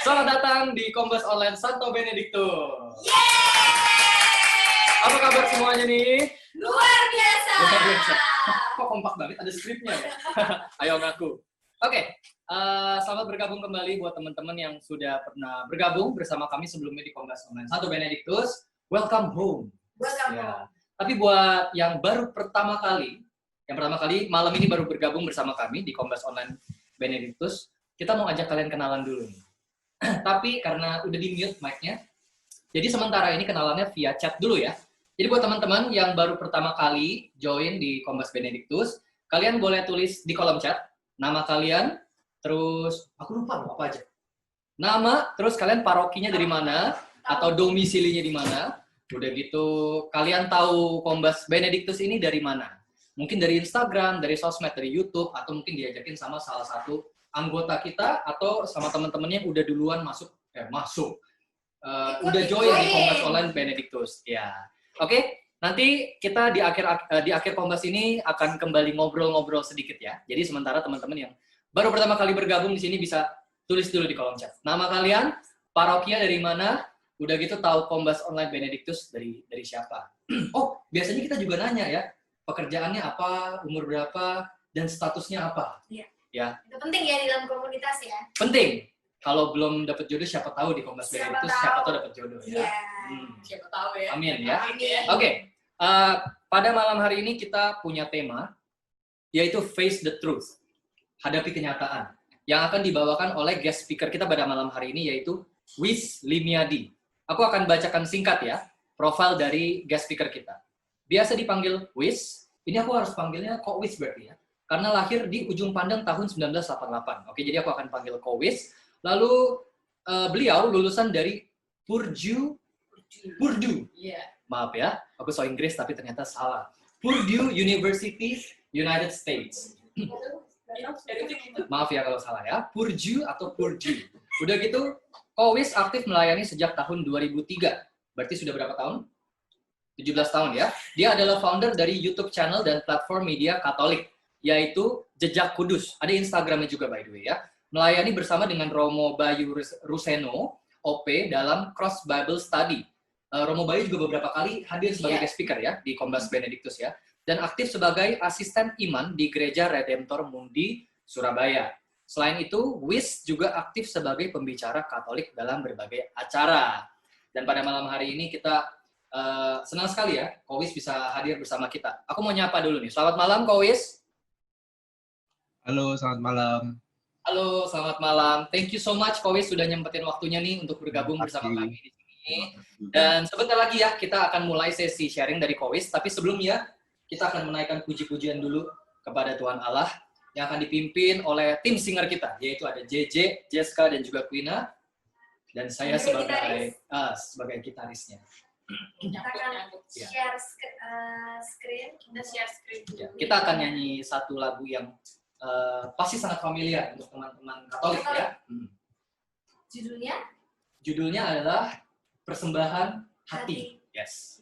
Selamat datang di Kombas Online Santo Benedictus. Yeay! Apa kabar semuanya nih? Luar biasa. Luar biasa. Kok kompak banget, ada skripnya ya? Ayo ngaku. Oke, selamat bergabung kembali buat teman-teman yang sudah pernah bergabung bersama kami sebelumnya di Kombas Online Santo Benedictus. Welcome home. Welcome Ya. home. Tapi buat yang baru pertama kali malam ini baru bergabung bersama kami di Kombas Online Benedictus, kita mau ajak kalian kenalan dulu nih. Tapi karena udah di-mute mic-nya, jadi sementara ini kenalannya via chat dulu ya. Jadi buat teman-teman yang baru pertama kali join di Kombas Benedictus, kalian boleh tulis di kolom chat nama kalian, terus aku lupa loh apa aja. Nama, terus kalian parokinya dari mana, atau domisilinya di mana. Udah gitu, kalian tahu Kombas Benedictus ini dari mana? Mungkin dari Instagram, dari sosmed, dari YouTube, atau mungkin diajakin sama salah satu anggota kita, atau sama teman-temannya yang udah duluan udah join di Kombas Online Benedictus. Ya, oke. Nanti kita di akhir Kombas ini akan kembali ngobrol-ngobrol sedikit ya. Jadi sementara teman-teman yang baru pertama kali bergabung di sini bisa tulis dulu di kolom chat. Nama kalian, parokia dari mana, udah gitu tahu Kombas Online Benedictus dari siapa. Oh, biasanya kita juga nanya ya, pekerjaannya apa, umur berapa, dan statusnya apa. Iya. Ya. Itu penting ya di dalam komunitas ya. Penting. Kalau belum dapat jodoh, siapa tahu di Kombas Benedictus siapa tahu dapat jodoh ya. Iya. Siapa tahu ya. Amin ya. Amin. Oke. Pada malam hari ini kita punya tema yaitu Face the Truth. Hadapi kenyataan. Yang akan dibawakan oleh guest speaker kita pada malam hari ini yaitu Wis Limiadi. Aku akan bacakan singkat ya profil dari guest speaker kita. Biasa dipanggil Wis. Ini aku harus panggilnya Ko Wis berarti ya. Karena lahir di Ujung Pandang tahun 1988. Oke, jadi aku akan panggil Ko Wis. Lalu beliau lulusan dari Purdue. Iya. Maaf ya, aku so Inggris tapi ternyata salah. Purdue University, United States. Maaf ya kalau salah ya. Purdue atau Purdue. Udah gitu, Ko Wis aktif melayani sejak tahun 2003. Berarti sudah berapa tahun? 17 tahun ya. Dia adalah founder dari YouTube channel dan platform media Katolik, yaitu Jejak Kudus. Ada Instagramnya juga by the way ya. Melayani bersama dengan Romo Bayu Ruseno, OP, dalam Cross Bible Study. Romo Bayu juga beberapa kali hadir sebagai guest speaker ya di Kombas Benedictus ya. Dan aktif sebagai asisten iman di Gereja Redemptor Mundi, Surabaya. Selain itu, Wis juga aktif sebagai pembicara Katolik dalam berbagai acara. Dan pada malam hari ini kita senang sekali ya, Ko Wis bisa hadir bersama kita. Aku mau nyapa dulu nih. Selamat malam, Ko Wis. Halo, selamat malam. Halo, selamat malam. Thank you so much, Ko Wis, sudah nyempetin waktunya nih untuk bergabung bersama kami di sini. Dan sebentar lagi ya, kita akan mulai sesi sharing dari Ko Wis. Tapi sebelumnya, kita akan menaikkan puji-pujian dulu kepada Tuhan Allah yang akan dipimpin oleh tim singer kita, yaitu ada JJ, Jessica, dan juga Quina. Dan saya sebagai gitarisnya. Kita akan share screen. Kita share screen dulu. Ya, kita akan nyanyi satu lagu yang pasti sangat familiar untuk teman-teman Katolik ya. Judulnya adalah Persembahan Hati. Yes.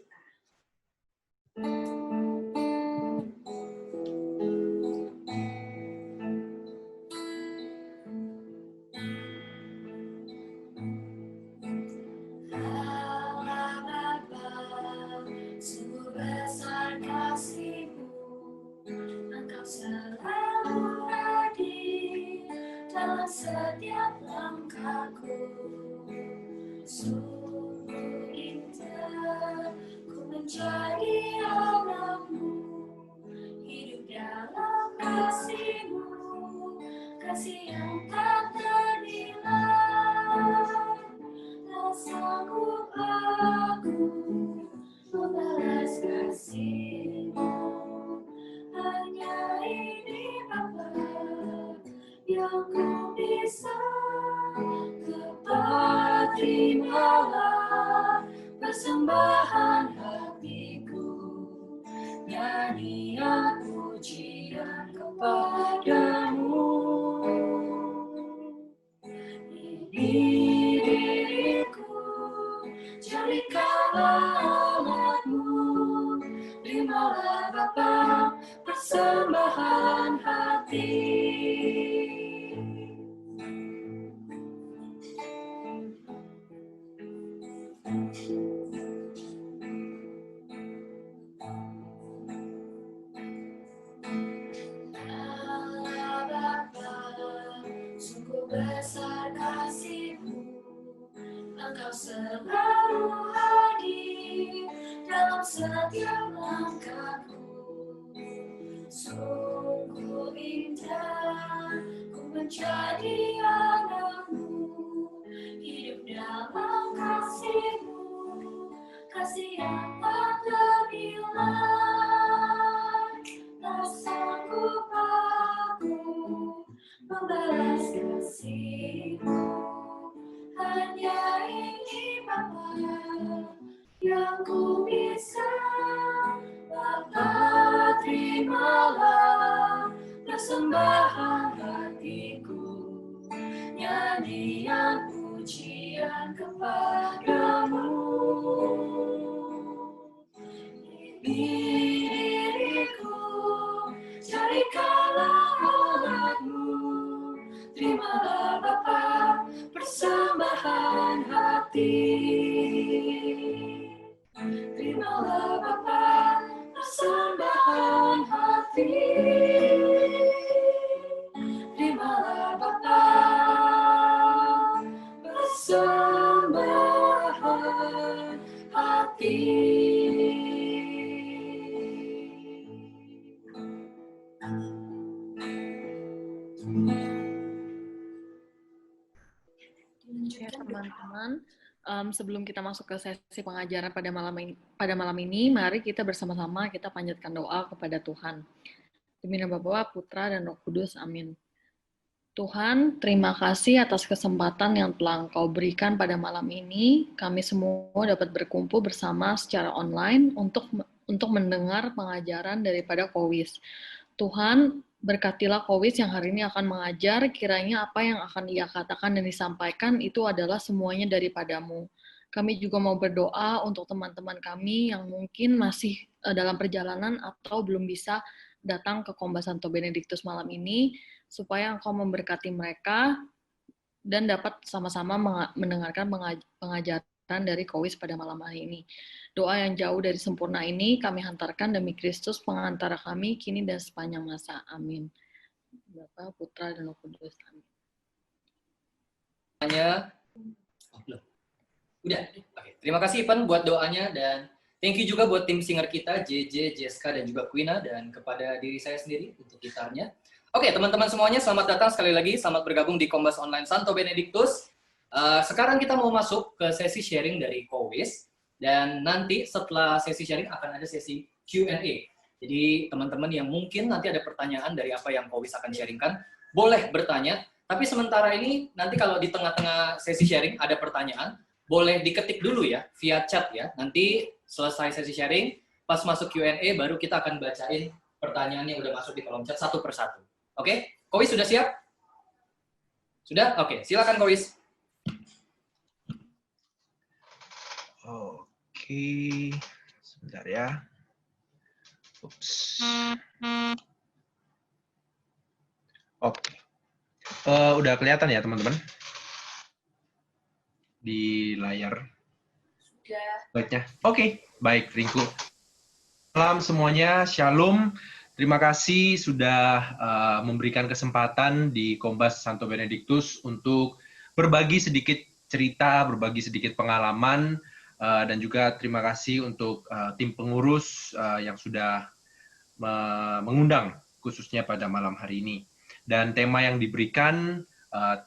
Allah Bapa, sungguh besar kasih-Mu, Engkau selalu hadir dalam setiap langkahku. Sungguh indah ku menjadi anak-Mu, hidup dalam kasih-Mu, kasih yang tak ternilai. Tak sanggup aku membalas kasih-Mu, hanya ini Bapa yang ku bisa. Tepat terimalah persembahan hatiku, nyanyian pujian kepadamu. Ini diriku, jadikanlah alatmu, terimalah Bapa persembahan hati. Allah Bapa, sungguh besar kasih-Mu, Engkau selalu hadir dalam setiap langkahku. Sungguh indah ku menjadi anak-Mu, hidup dalam kasih-Mu, kasih yang tak ternilai. Tak sanggup aku membalas kasih-Mu, hanya ini Bapa yang ku bisa. Bapa, terimalah persembahan hatiku, nyanyian pujian kepadamu. Diriku jadikanlah alatmu, terimalah Bapa persembahan hati. Terimalah Bapa persembahan hati. Terimalah Bapa persembahan hati. Ya, teman-teman, sebelum kita masuk ke sesi pengajaran pada malam ini, mari kita bersama-sama kita panjatkan doa kepada Tuhan. Demi nama Bapa, Putra, dan Roh Kudus. Amin. Tuhan, terima kasih atas kesempatan yang telah Engkau berikan pada malam ini. Kami semua dapat berkumpul bersama secara online untuk mendengar pengajaran daripada Kowis. Tuhan, berkatilah Kowis yang hari ini akan mengajar, kiranya apa yang akan ia katakan dan disampaikan itu adalah semuanya daripada-Mu. Kami juga mau berdoa untuk teman-teman kami yang mungkin masih dalam perjalanan atau belum bisa datang ke Kombas Santo Benediktus malam ini, supaya Engkau memberkati mereka dan dapat sama-sama mendengarkan pengajaran dari Kowis pada malam hari ini. Doa yang jauh dari sempurna ini kami hantarkan demi Kristus pengantara kami kini dan sepanjang masa. Amin. Bapa, Putra, dan Roh Kudus. Amin. Udah. Oke. Terima kasih Ipan buat doanya, dan thank you juga buat tim singer kita JJ, Jessica, dan juga Quina, dan kepada diri saya sendiri untuk gitarnya. Oke, teman-teman semuanya, selamat datang sekali lagi, selamat bergabung di Kombas Online Santo Benediktus. Sekarang kita mau masuk ke sesi sharing dari Kowis, dan nanti setelah sesi sharing akan ada sesi Q&A. Jadi teman-teman yang mungkin nanti ada pertanyaan dari apa yang Kowis akan sharingkan, boleh bertanya. Tapi sementara ini, nanti kalau di tengah-tengah sesi sharing ada pertanyaan, boleh diketik dulu ya, via chat ya. Nanti selesai sesi sharing, pas masuk Q&A, baru kita akan bacain pertanyaan yang udah masuk di kolom chat satu persatu. Oke, Kowis sudah siap? Sudah? Oke, silakan Kowis. Oke, sebentar ya. Ups. Oke. Udah kelihatan ya teman-teman? Di layar. Sudah. Baiknya. Oke, baik Rinku. Salam semuanya, Shalom. Terima kasih sudah memberikan kesempatan di Kombas Santo Benediktus untuk berbagi sedikit cerita, berbagi sedikit pengalaman, dan juga terima kasih untuk tim pengurus yang sudah mengundang khususnya pada malam hari ini. Dan tema yang diberikan,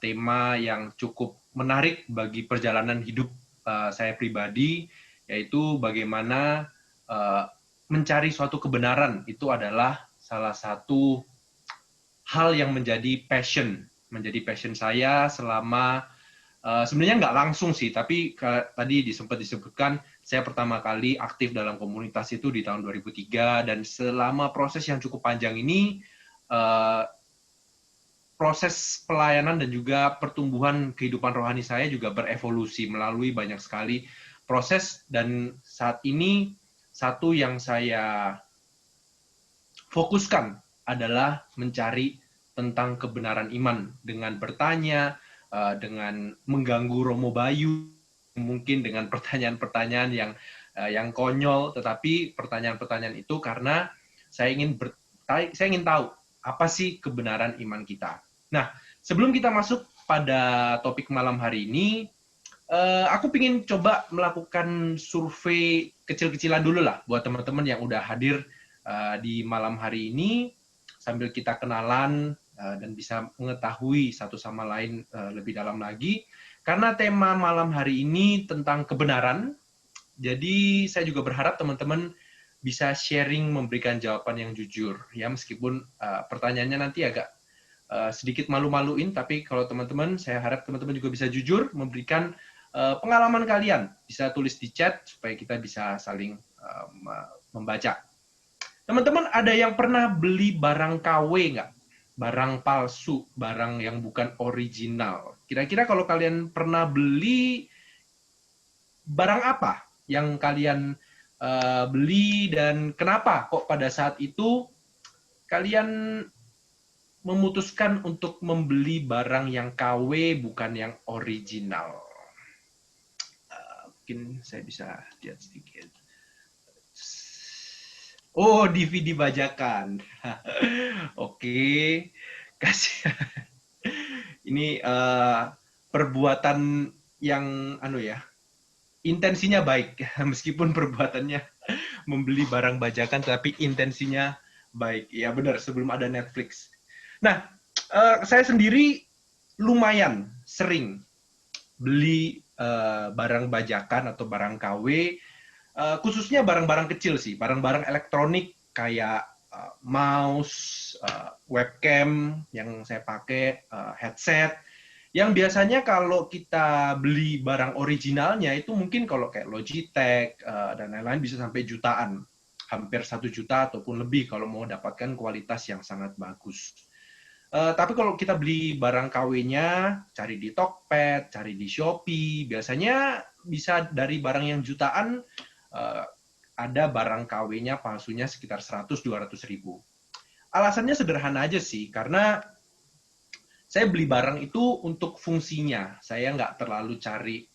tema yang cukup menarik bagi perjalanan hidup saya pribadi, yaitu bagaimana mencari suatu kebenaran itu adalah salah satu hal yang menjadi passion saya selama sebenarnya nggak langsung sih, tapi tadi sempat disebutkan saya pertama kali aktif dalam komunitas itu di tahun 2003, dan selama proses yang cukup panjang ini proses pelayanan dan juga pertumbuhan kehidupan rohani saya juga berevolusi melalui banyak sekali proses, dan saat ini satu yang saya fokuskan adalah mencari tentang kebenaran iman dengan bertanya, dengan mengganggu Romo Bayu, mungkin dengan pertanyaan-pertanyaan yang konyol, tetapi pertanyaan-pertanyaan itu karena saya ingin tahu apa sih kebenaran iman kita. Nah, sebelum kita masuk pada topik malam hari ini, aku ingin coba melakukan survei kecil-kecilan dulu lah buat teman-teman yang udah hadir di malam hari ini, sambil kita kenalan dan bisa mengetahui satu sama lain lebih dalam lagi. Karena tema malam hari ini tentang kebenaran, jadi saya juga berharap teman-teman bisa sharing, memberikan jawaban yang jujur. Ya, meskipun pertanyaannya nanti agak sedikit malu-maluin, tapi kalau teman-teman, saya harap teman-teman juga bisa jujur, memberikan pengalaman kalian. Bisa tulis di chat, supaya kita bisa saling membaca. Teman-teman, ada yang pernah beli barang KW nggak? Barang palsu, barang yang bukan original. Kira-kira kalau kalian pernah beli, barang apa yang kalian beli dan kenapa kok pada saat itu kalian memutuskan untuk membeli barang yang KW bukan yang original? Mungkin saya bisa lihat sedikit. Oh, DVD bajakan. Oke, kasih. Ini perbuatan yang intensinya baik, meskipun perbuatannya membeli barang bajakan, tapi intensinya baik. Ya benar, sebelum ada Netflix. Nah, saya sendiri lumayan sering beli barang bajakan atau barang KW, khususnya barang-barang kecil sih, barang-barang elektronik kayak mouse, webcam yang saya pakai, headset, yang biasanya kalau kita beli barang originalnya itu mungkin kalau kayak Logitech dan lain-lain bisa sampai jutaan, hampir 1 juta ataupun lebih kalau mau dapatkan kualitas yang sangat bagus. Tapi kalau kita beli barang KW-nya, cari di Tokped, cari di Shopee, biasanya bisa dari barang yang jutaan, ada barang KW-nya palsunya sekitar 100-200 ribu. Alasannya sederhana aja sih, karena saya beli barang itu untuk fungsinya. Saya nggak terlalu cari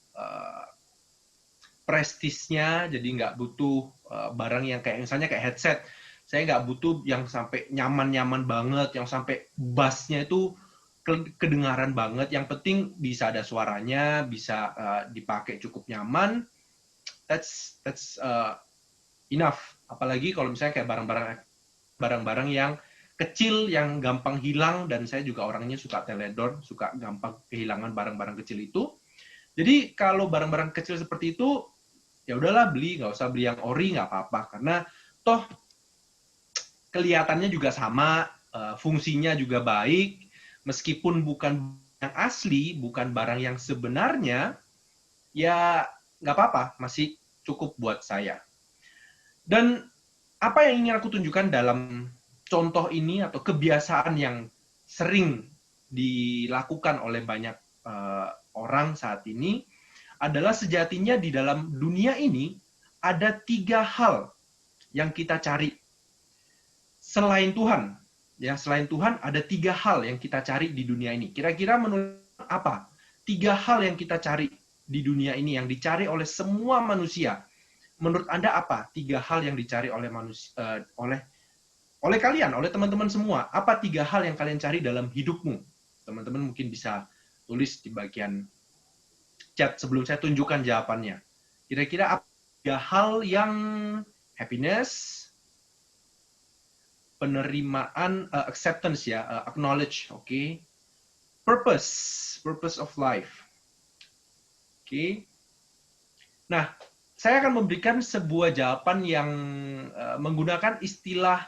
prestisnya, jadi nggak butuh barang yang kayak misalnya kayak headset. Saya nggak butuh yang sampai nyaman-nyaman banget, yang sampai bassnya itu kedengaran banget. Yang penting bisa ada suaranya, bisa dipakai cukup nyaman. That's enough. Apalagi kalau misalnya kayak barang-barang yang kecil, yang gampang hilang, dan saya juga orangnya suka teledor, suka gampang kehilangan barang-barang kecil itu. Jadi kalau barang-barang kecil seperti itu, ya udahlah beli, nggak usah beli yang ori, nggak apa-apa. Karena toh kelihatannya juga sama, fungsinya juga baik, meskipun bukan yang asli, bukan barang yang sebenarnya, ya nggak apa-apa, masih cukup buat saya. Dan apa yang ingin aku tunjukkan dalam contoh ini atau kebiasaan yang sering dilakukan oleh banyak orang saat ini adalah sejatinya di dalam dunia ini ada 3 hal yang kita cari selain Tuhan. Ya, selain Tuhan ada 3 hal yang kita cari di dunia ini. Kira-kira menurut apa? 3 hal yang kita cari di dunia ini yang dicari oleh semua manusia. Menurut Anda apa 3 hal yang dicari oleh manusia, oleh kalian, oleh teman-teman semua? Apa 3 hal yang kalian cari dalam hidupmu? Teman-teman mungkin bisa tulis di bagian chat sebelum saya tunjukkan jawabannya. Kira-kira apa 3 hal yang happiness, penerimaan, acceptance ya, acknowledge, oke. Purpose of life. Oke. Nah, saya akan memberikan sebuah jawaban yang menggunakan istilah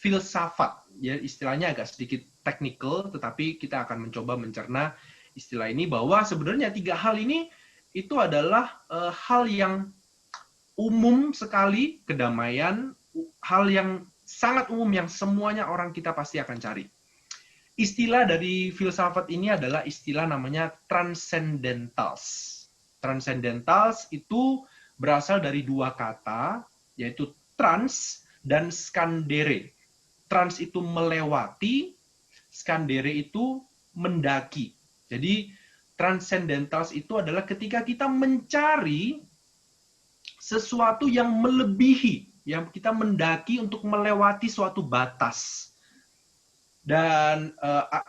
filsafat. Ya, istilahnya agak sedikit technical, tetapi kita akan mencoba mencerna istilah ini bahwa sebenarnya 3 hal ini itu adalah hal yang umum sekali, kedamaian, hal yang sangat umum yang semuanya orang kita pasti akan cari. Istilah dari filsafat ini adalah istilah namanya transcendentals. Transcendentals itu berasal dari 2 kata, yaitu trans dan scandere. Trans itu melewati, scandere itu mendaki. Jadi Transcendentals itu adalah ketika kita mencari sesuatu yang melebihi, yang kita mendaki untuk melewati suatu batas. Dan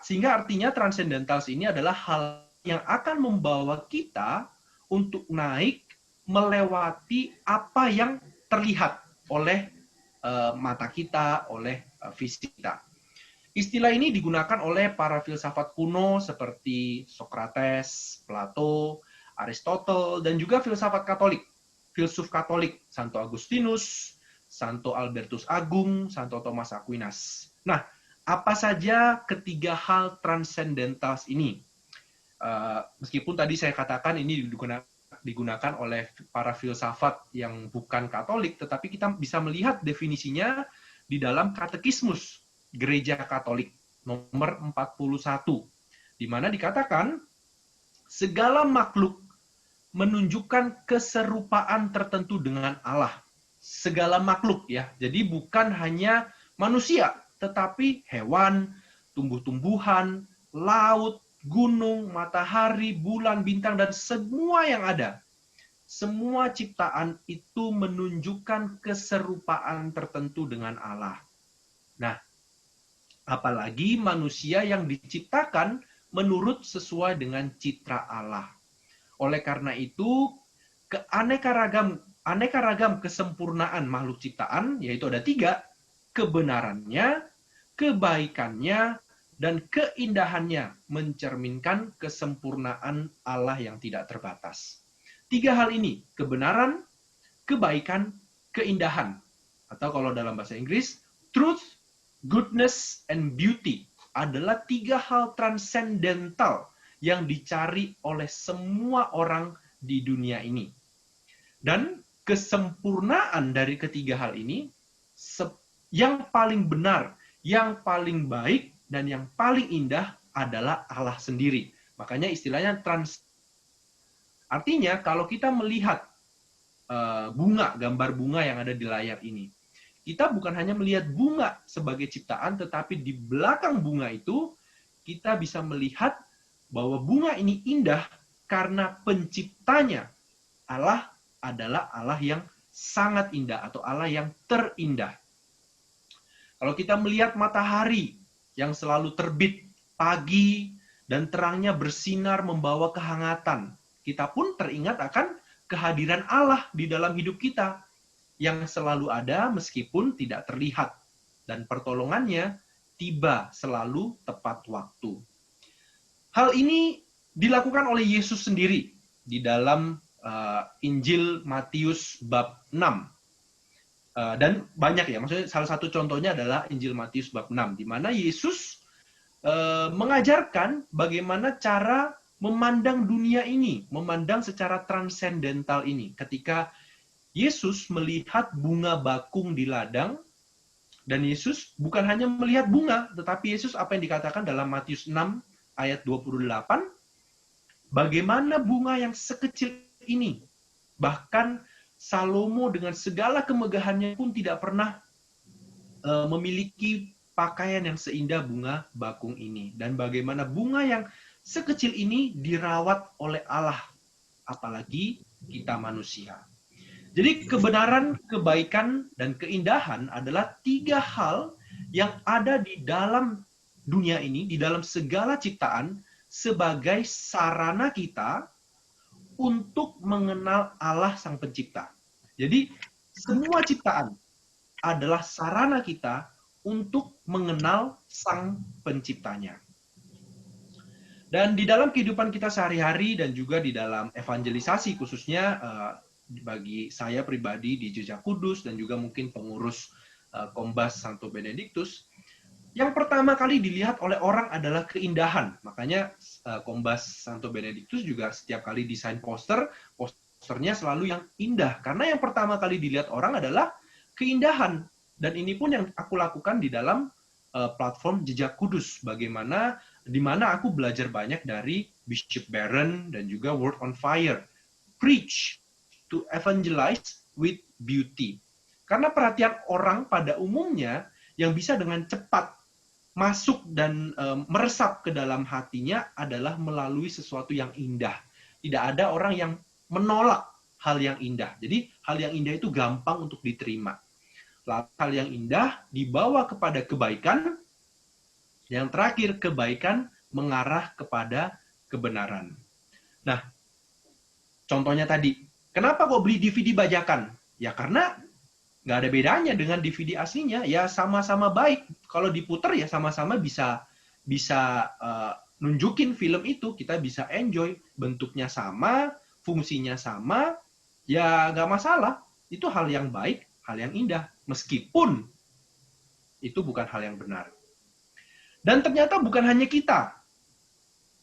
sehingga artinya Transcendentals ini adalah hal yang akan membawa kita untuk naik melewati apa yang terlihat oleh mata kita, oleh fisik kita. Istilah ini digunakan oleh para filsafat kuno seperti Socrates, Plato, Aristotle, dan juga filsafat Katolik, filsuf Katolik, Santo Agustinus, Santo Albertus Agung, Santo Thomas Aquinas. Nah, apa saja ketiga hal transcendentals ini? Meskipun tadi saya katakan ini digunakan oleh para filsafat yang bukan Katolik, tetapi kita bisa melihat definisinya di dalam Katekismus Gereja Katolik nomor 41, di mana dikatakan segala makhluk menunjukkan keserupaan tertentu dengan Allah. Segala makhluk ya. Jadi bukan hanya manusia, tetapi hewan, tumbuh-tumbuhan, laut, gunung, matahari, bulan, bintang, dan semua yang ada. Semua ciptaan itu menunjukkan keserupaan tertentu dengan Allah. Nah, apalagi manusia yang diciptakan menurut sesuai dengan citra Allah. Oleh karena itu, aneka ragam kesempurnaan makhluk ciptaan, yaitu ada 3, kebenarannya, kebaikannya, dan keindahannya mencerminkan kesempurnaan Allah yang tidak terbatas. 3 hal ini, kebenaran, kebaikan, keindahan. Atau kalau dalam bahasa Inggris, truth, goodness, and beauty adalah 3 hal transcendental yang dicari oleh semua orang di dunia ini. Dan kesempurnaan dari ketiga hal ini, yang paling benar, yang paling baik, dan yang paling indah adalah Allah sendiri. Makanya istilahnya Artinya kalau kita melihat gambar bunga yang ada di layar ini, kita bukan hanya melihat bunga sebagai ciptaan, tetapi di belakang bunga itu kita bisa melihat bahwa bunga ini indah karena penciptanya. Allah adalah Allah yang sangat indah atau Allah yang terindah. Kalau kita melihat matahari yang selalu terbit pagi dan terangnya bersinar membawa kehangatan, kita pun teringat akan kehadiran Allah di dalam hidup kita yang selalu ada meskipun tidak terlihat, dan pertolongannya tiba selalu tepat waktu. Hal ini dilakukan oleh Yesus sendiri di dalam Injil Matius bab 6. Dan banyak ya, maksudnya salah satu contohnya adalah Injil Matius bab 6, di mana Yesus mengajarkan bagaimana cara memandang dunia ini, memandang secara transendental ini. Ketika Yesus melihat bunga bakung di ladang, dan Yesus bukan hanya melihat bunga, tetapi Yesus apa yang dikatakan dalam Matius 6 ayat 28, bagaimana bunga yang sekecil ini, bahkan Salomo dengan segala kemegahannya pun tidak pernah memiliki pakaian yang seindah bunga bakung ini. Dan bagaimana bunga yang sekecil ini dirawat oleh Allah, apalagi kita manusia. Jadi kebenaran, kebaikan, dan keindahan adalah 3 hal yang ada di dalam dunia ini, di dalam segala ciptaan, sebagai sarana kita untuk mengenal Allah Sang Pencipta. Jadi semua ciptaan adalah sarana kita untuk mengenal Sang Penciptanya. Dan di dalam kehidupan kita sehari-hari dan juga di dalam evangelisasi khususnya bagi saya pribadi di Jejak Kudus dan juga mungkin pengurus Kombas Santo Benediktus, yang pertama kali dilihat oleh orang adalah keindahan. Makanya Kombas Santo Benediktus juga setiap kali desain posternya selalu yang indah. Karena yang pertama kali dilihat orang adalah keindahan. Dan ini pun yang aku lakukan di dalam platform Jejak Kudus. Di mana aku belajar banyak dari Bishop Barron dan juga Word on Fire. Preach to evangelize with beauty. Karena perhatian orang pada umumnya yang bisa dengan cepat masuk dan meresap ke dalam hatinya adalah melalui sesuatu yang indah. Tidak ada orang yang menolak hal yang indah. Jadi hal yang indah itu gampang untuk diterima. Lalu hal yang indah dibawa kepada kebaikan. Yang terakhir, kebaikan mengarah kepada kebenaran. Nah, contohnya tadi, kenapa kok beli DVD bajakan? Ya karena nggak ada bedanya dengan DVD aslinya. Ya sama-sama baik. Kalau diputer ya sama-sama bisa nunjukin film itu. Kita bisa enjoy. Bentuknya sama, fungsinya sama. Ya nggak masalah. Itu hal yang baik, hal yang indah. Meskipun itu bukan hal yang benar. Dan ternyata bukan hanya kita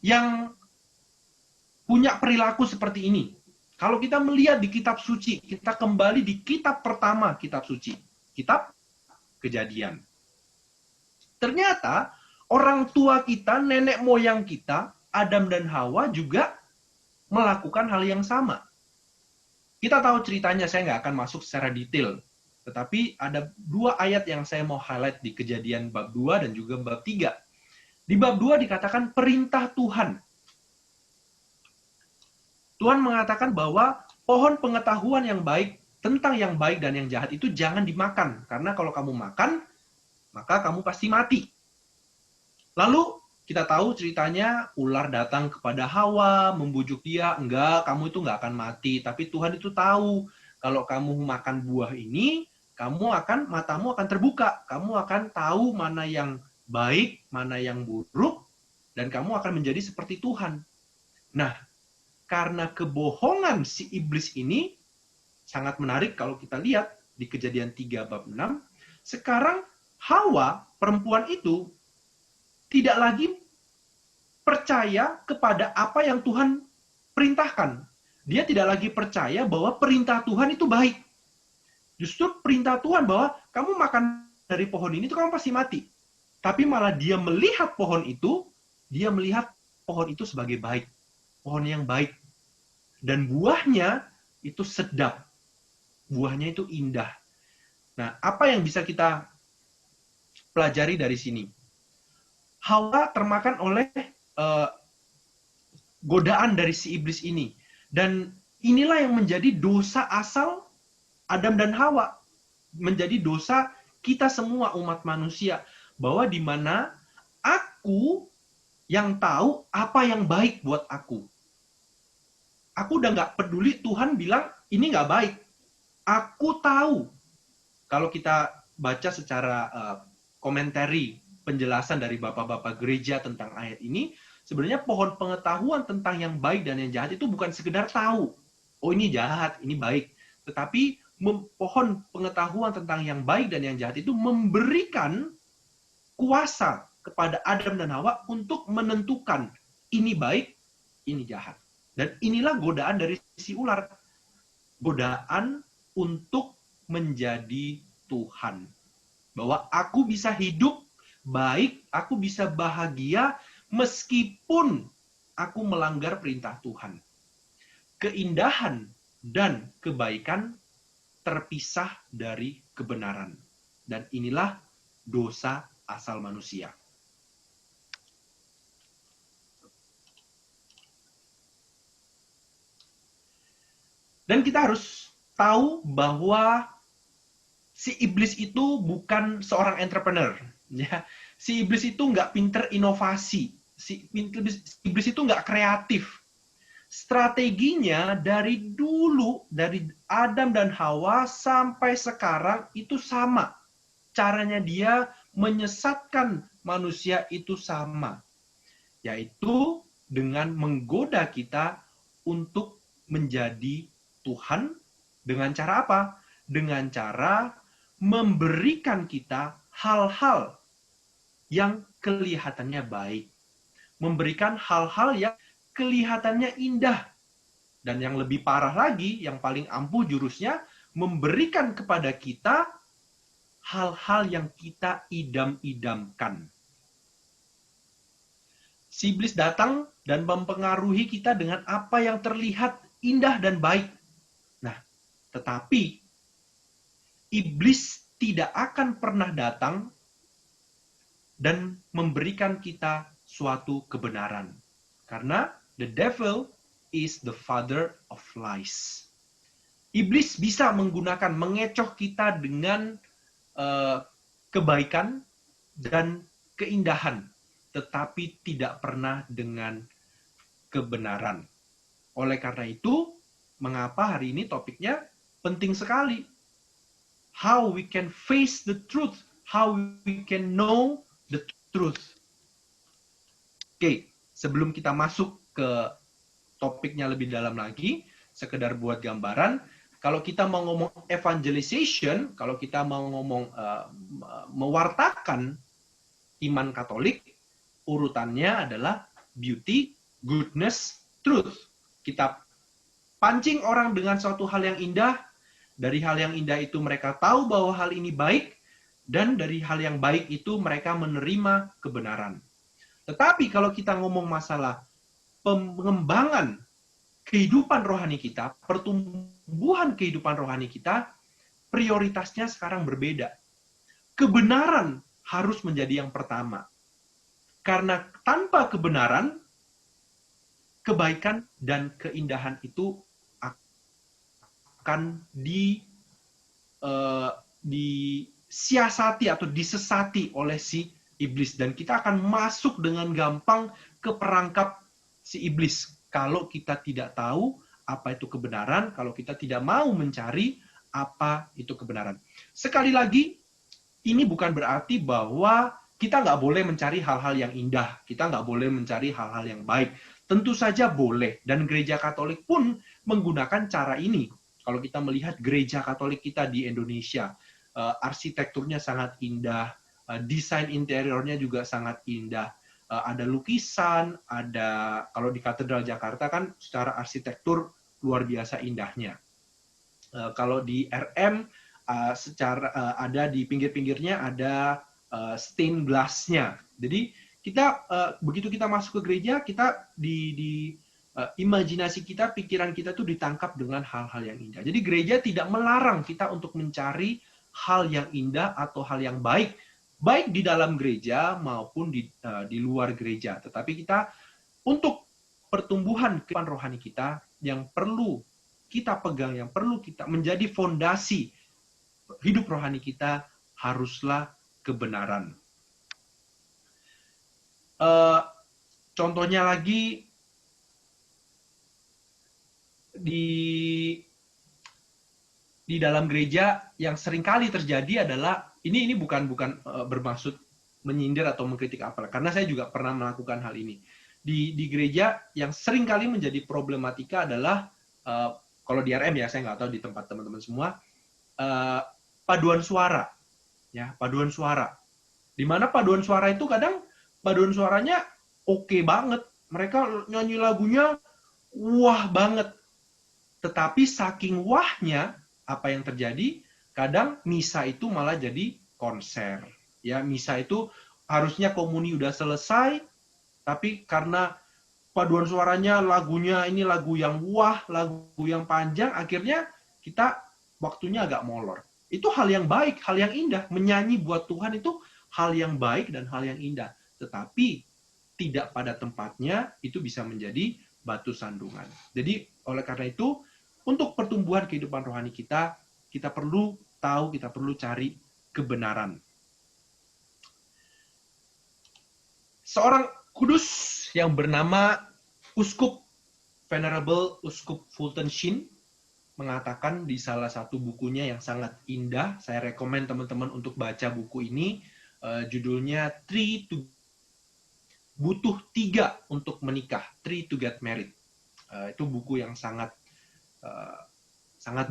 yang punya perilaku seperti ini. Kalau kita melihat di kitab suci, kita kembali di kitab pertama kitab suci, kitab Kejadian. Ternyata orang tua kita, nenek moyang kita, Adam dan Hawa juga melakukan hal yang sama. Kita tahu ceritanya, saya nggak akan masuk secara detail. Tetapi ada 2 ayat yang saya mau highlight di Kejadian bab 2 dan juga bab 3. Di bab 2 dikatakan perintah Tuhan. Tuhan mengatakan bahwa pohon pengetahuan yang baik, tentang yang baik dan yang jahat itu jangan dimakan. Karena kalau kamu makan, maka kamu pasti mati. Lalu kita tahu ceritanya ular datang kepada Hawa, membujuk dia, enggak, kamu itu enggak akan mati. Tapi Tuhan itu tahu, kalau kamu makan buah ini, matamu akan terbuka. Kamu akan tahu mana yang baik, mana yang buruk, dan kamu akan menjadi seperti Tuhan. Nah, karena kebohongan si iblis ini, sangat menarik kalau kita lihat di Kejadian 3 bab 6, sekarang Hawa, perempuan itu, tidak lagi percaya kepada apa yang Tuhan perintahkan. Dia tidak lagi percaya bahwa perintah Tuhan itu baik. Justru perintah Tuhan bahwa kamu makan dari pohon ini, itu kamu pasti mati. Tapi malah dia melihat pohon itu, dia melihat pohon itu sebagai baik. Pohon yang baik. Dan buahnya itu sedap. Buahnya itu indah. Nah, apa yang bisa kita pelajari dari sini? Hawa termakan oleh godaan dari si iblis ini. Dan inilah yang menjadi dosa asal Adam dan Hawa. Menjadi dosa kita semua umat manusia. Bahwa di mana aku yang tahu apa yang baik buat aku. Aku udah nggak peduli Tuhan bilang ini nggak baik. Aku tahu. Kalau kita baca secara komentari penjelasan dari bapak-bapak gereja tentang ayat ini, sebenarnya pohon pengetahuan tentang yang baik dan yang jahat itu bukan sekedar tahu. Oh ini jahat, ini baik. Tetapi pohon pengetahuan tentang yang baik dan yang jahat itu memberikan kuasa kepada Adam dan Hawa untuk menentukan ini baik, ini jahat. Dan inilah godaan dari si ular. Godaan untuk menjadi Tuhan. Bahwa aku bisa hidup baik, aku bisa bahagia meskipun aku melanggar perintah Tuhan. Keindahan dan kebaikan terpisah dari kebenaran. Dan inilah dosa asal manusia. Dan kita harus tahu bahwa si iblis itu bukan seorang entrepreneur. Ya. Si iblis itu nggak pinter inovasi. Si iblis itu nggak kreatif. Strateginya dari dulu, dari Adam dan Hawa sampai sekarang itu sama. Caranya dia menyesatkan manusia itu sama. Yaitu dengan menggoda kita untuk menjadi Tuhan. Dengan cara apa? Dengan cara memberikan kita hal-hal yang kelihatannya baik. Memberikan hal-hal yang kelihatannya indah. Dan yang lebih parah lagi, yang paling ampuh jurusnya, memberikan kepada kita hal-hal yang kita idam-idamkan. Si iblis datang dan mempengaruhi kita dengan apa yang terlihat indah dan baik. Nah, tetapi iblis tidak akan pernah datang dan memberikan kita suatu kebenaran. Karena the devil is the father of lies. Iblis bisa menggunakan, mengecoh kita dengan kebaikan dan keindahan, tetapi tidak pernah dengan kebenaran. Oleh karena itu, mengapa hari ini topiknya penting sekali. How we can face the truth, how we can know the truth. Oke, sebelum kita masuk ke topiknya lebih dalam lagi, sekedar buat gambaran, kalau kita mau ngomong evangelization, kalau kita mau ngomong mewartakan iman Katolik, urutannya adalah beauty, goodness, truth. Kita pancing orang dengan suatu hal yang indah, dari hal yang indah itu mereka tahu bahwa hal ini baik, dan dari hal yang baik itu mereka menerima kebenaran. Tetapi kalau kita ngomong masalah pengembangan kehidupan rohani kita, pertumbuhan kehidupan rohani kita, prioritasnya sekarang berbeda. Kebenaran harus menjadi yang pertama. Karena tanpa kebenaran, kebaikan dan keindahan itu akan disiasati atau disesati oleh si iblis. Dan kita akan masuk dengan gampang ke perangkap si iblis. Kalau kita tidak tahu apa itu kebenaran, kalau kita tidak mau mencari apa itu kebenaran. Sekali lagi, ini bukan berarti bahwa kita nggak boleh mencari hal-hal yang indah. Kita nggak boleh mencari hal-hal yang baik. Tentu saja boleh. Dan gereja Katolik pun menggunakan cara ini. Kalau kita melihat gereja Katolik kita di Indonesia, arsitekturnya sangat indah, desain interiornya juga sangat indah. Ada lukisan, ada kalau di Katedral Jakarta kan secara arsitektur luar biasa indahnya. Kalau di RM secara ada di pinggir-pinggirnya ada stained glass-nya. Jadi kita begitu kita masuk ke gereja, kita di imajinasi kita, pikiran kita tuh ditangkap dengan hal-hal yang indah. Jadi gereja tidak melarang kita untuk mencari hal yang indah atau hal yang baik di dalam gereja maupun di luar gereja. Tetapi kita untuk pertumbuhan kehidupan rohani kita yang perlu kita pegang, yang perlu kita menjadi fondasi hidup rohani kita haruslah kebenaran. Contohnya lagi di dalam gereja yang seringkali terjadi adalah ini bukan bermaksud menyindir atau mengkritik apa, karena saya juga pernah melakukan hal ini. Di gereja yang seringkali menjadi problematika adalah kalau di RM ya, saya nggak tahu di tempat teman-teman semua, paduan suara. Ya, paduan suara. Di mana paduan suara itu kadang paduan suaranya oke banget. Mereka nyanyi lagunya wah banget. Tetapi saking wahnya, apa yang terjadi? Kadang misa itu malah jadi konser. Ya, misa itu harusnya komuni udah selesai, tapi karena paduan suaranya lagunya ini lagu yang wah, lagu yang panjang, akhirnya kita waktunya agak molor. Itu hal yang baik, hal yang indah. Menyanyi buat Tuhan itu hal yang baik dan hal yang indah. Tetapi tidak pada tempatnya, itu bisa menjadi batu sandungan. Jadi oleh karena itu, untuk pertumbuhan kehidupan rohani kita perlu tahu, kita perlu cari kebenaran. Seorang kudus yang bernama Uskup Venerable Uskup Fulton Sheen mengatakan di salah satu bukunya yang sangat indah, saya rekomen teman-teman untuk baca buku ini, judulnya Butuh 3 untuk menikah, 3 to get married. Itu buku yang sangat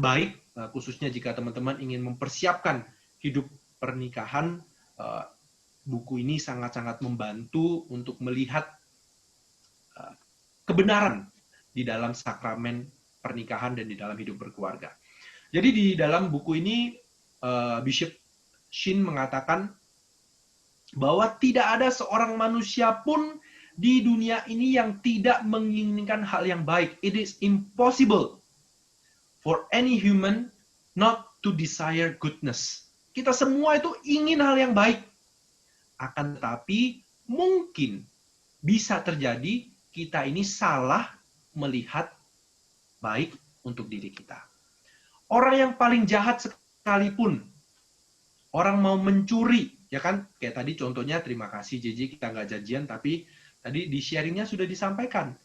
baik, khususnya jika teman-teman ingin mempersiapkan hidup pernikahan. Buku ini sangat-sangat membantu untuk melihat kebenaran di dalam sakramen pernikahan dan di dalam hidup berkeluarga. Jadi di dalam buku ini Bishop Sheen mengatakan bahwa tidak ada seorang manusia pun di dunia ini yang tidak menginginkan hal yang baik. It is impossible for any human not to desire goodness. Kita semua itu ingin hal yang baik. Akan tetapi mungkin bisa terjadi kita ini salah melihat baik untuk diri kita. Orang yang paling jahat sekalipun, orang mau mencuri, ya kan? Kayak tadi contohnya, terima kasih JJ, kita nggak janjian, tapi tadi di sharingnya sudah disampaikan.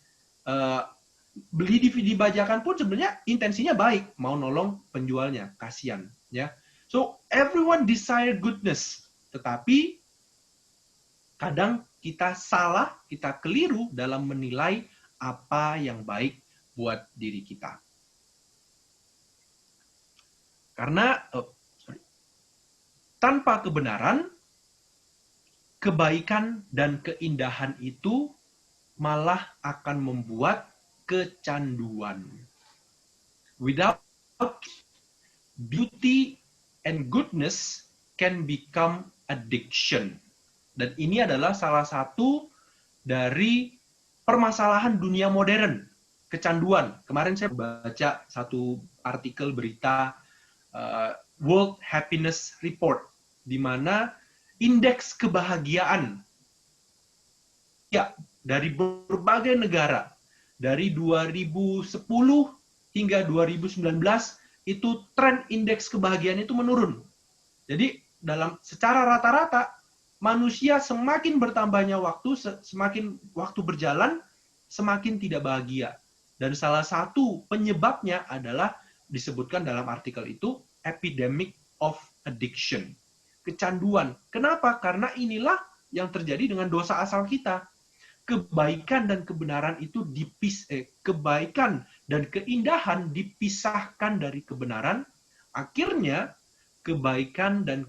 Beli DVD bajakan pun sebenarnya intensinya baik, mau nolong penjualnya, kasihan, ya. So everyone desire goodness, tetapi kadang kita salah, kita keliru dalam menilai apa yang baik buat diri kita. Karena tanpa kebenaran, kebaikan dan keindahan itu malah akan membuat kecanduan. Without beauty and goodness can become addiction. Dan ini adalah salah satu dari permasalahan dunia modern, kecanduan. Kemarin saya baca satu artikel berita World Happiness Report, di mana indeks kebahagiaan ya dari berbagai negara, dari 2010 hingga 2019, itu tren indeks kebahagiaan itu menurun. Jadi secara rata-rata, manusia semakin bertambahnya waktu, semakin waktu berjalan, semakin tidak bahagia. Dan salah satu penyebabnya adalah disebutkan dalam artikel itu, epidemic of addiction. Kecanduan. Kenapa? Karena inilah yang terjadi dengan dosa asal kita. Kebaikan dan kebenaran itu kebaikan dan keindahan dipisahkan dari kebenaran. Akhirnya, kebaikan dan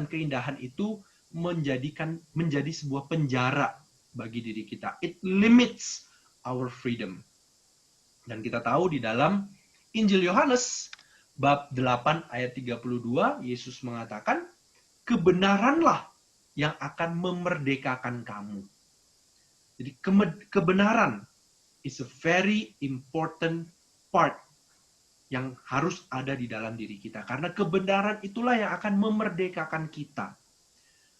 keindahan itu menjadi sebuah penjara bagi diri kita. It limits our freedom. Dan kita tahu di dalam Injil Yohanes bab 8 ayat 32, Yesus mengatakan, kebenaranlah yang akan memerdekakan kamu. Jadi kebenaran is a very important part yang harus ada di dalam diri kita. Karena kebenaran itulah yang akan memerdekakan kita.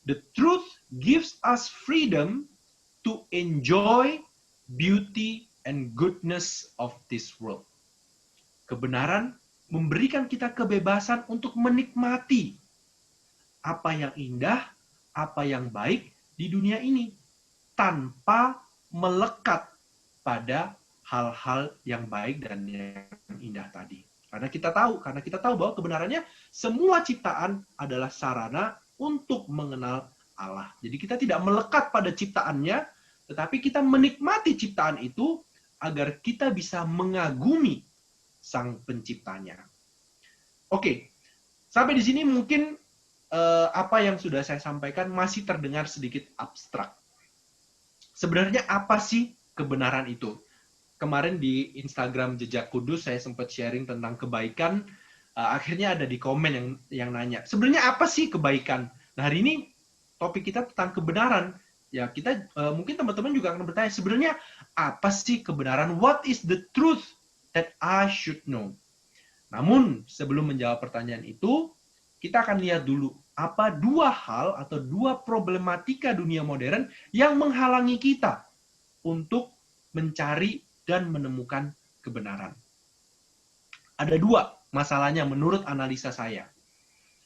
The truth gives us freedom to enjoy beauty and goodness of this world. Kebenaran memberikan kita kebebasan untuk menikmati apa yang indah, apa yang baik di dunia ini, tanpa melekat pada hal-hal yang baik dan yang indah tadi. Karena kita tahu bahwa kebenarannya semua ciptaan adalah sarana untuk mengenal Allah. Jadi kita tidak melekat pada ciptaannya, tetapi kita menikmati ciptaan itu agar kita bisa mengagumi Sang Penciptanya. Oke, sampai di sini mungkin apa yang sudah saya sampaikan masih terdengar sedikit abstrak. Sebenarnya apa sih kebenaran itu? Kemarin di Instagram Jejak Kudus saya sempat sharing tentang kebaikan. Akhirnya ada di komen yang nanya, sebenarnya apa sih kebaikan? Nah, hari ini topik kita tentang kebenaran. Ya, kita mungkin teman-teman juga akan bertanya, sebenarnya apa sih kebenaran? What is the truth that I should know? Namun, sebelum menjawab pertanyaan itu, kita akan lihat dulu apa dua hal atau dua problematika dunia modern yang menghalangi kita untuk mencari dan menemukan kebenaran. Ada dua masalahnya menurut analisa saya.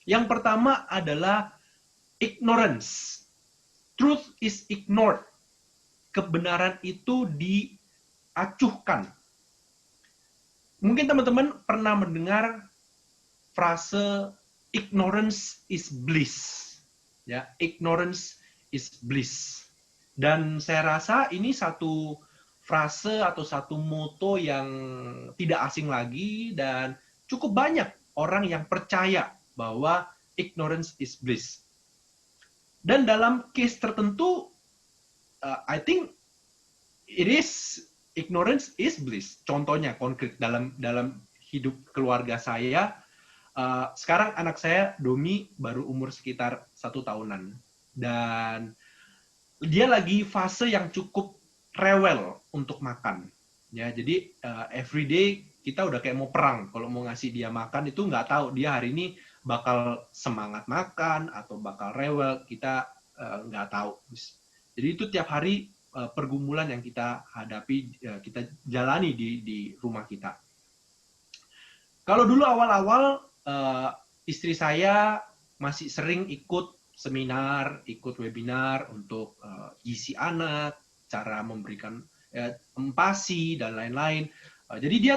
Yang pertama adalah ignorance. Truth is ignored. Kebenaran itu diacuhkan. Mungkin teman-teman pernah mendengar frase ignorance is bliss. Ya, ignorance is bliss. Dan saya rasa ini satu frase atau satu moto yang tidak asing lagi dan cukup banyak orang yang percaya bahwa ignorance is bliss. Dan dalam case tertentu, I think it is ignorance is bliss. Contohnya konkret dalam hidup keluarga saya, sekarang anak saya Domi baru umur sekitar 1 tahunan dan dia lagi fase yang cukup rewel untuk makan. Ya, jadi every day kita udah kayak mau perang. Kalau mau ngasih dia makan itu nggak tahu dia hari ini bakal semangat makan atau bakal rewel, kita nggak tahu. Jadi itu tiap hari pergumulan yang kita hadapi, kita jalani di rumah kita. Kalau dulu awal-awal istri saya masih sering ikut seminar, ikut webinar untuk gizi anak, cara memberikan empasi dan lain-lain. Jadi dia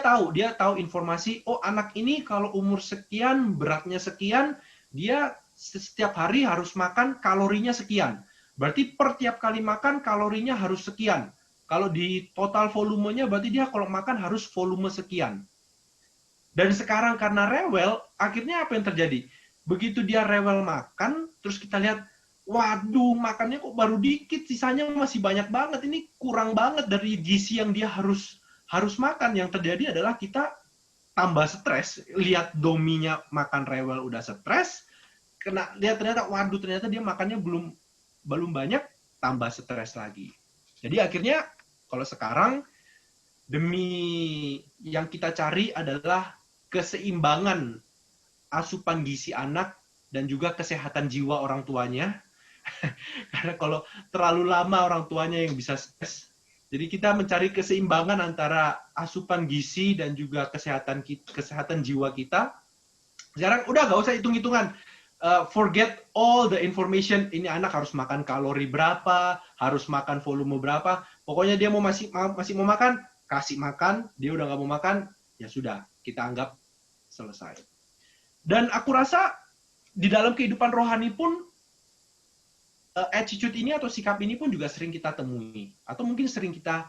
tahu informasi, oh anak ini kalau umur sekian, beratnya sekian, dia setiap hari harus makan kalorinya sekian. Berarti per tiap kali makan kalorinya harus sekian. Kalau di total volumenya berarti dia kalau makan harus volume sekian. Dan sekarang karena rewel, akhirnya apa yang terjadi? Begitu dia rewel makan, terus kita lihat, waduh makannya kok baru dikit, sisanya masih banyak banget. Ini kurang banget dari gizi yang dia harus makan. Yang terjadi adalah kita tambah stres. Lihat dominya makan rewel udah stres, lihat ternyata, waduh ternyata dia makannya belum banyak, tambah stres lagi. Jadi akhirnya kalau sekarang demi yang kita cari adalah keseimbangan asupan gizi anak dan juga kesehatan jiwa orang tuanya. Karena kalau terlalu lama orang tuanya yang bisa stres. Jadi kita mencari keseimbangan antara asupan gizi dan juga kesehatan jiwa kita. Sekarang udah nggak usah hitung-hitungan. Forget all the information. Ini anak harus makan kalori berapa, harus makan volume berapa. Pokoknya dia masih mau makan, kasih makan. Dia udah nggak mau makan, ya sudah, kita anggap selesai. Dan aku rasa di dalam kehidupan rohani pun attitude ini atau sikap ini pun juga sering kita temui, atau mungkin sering kita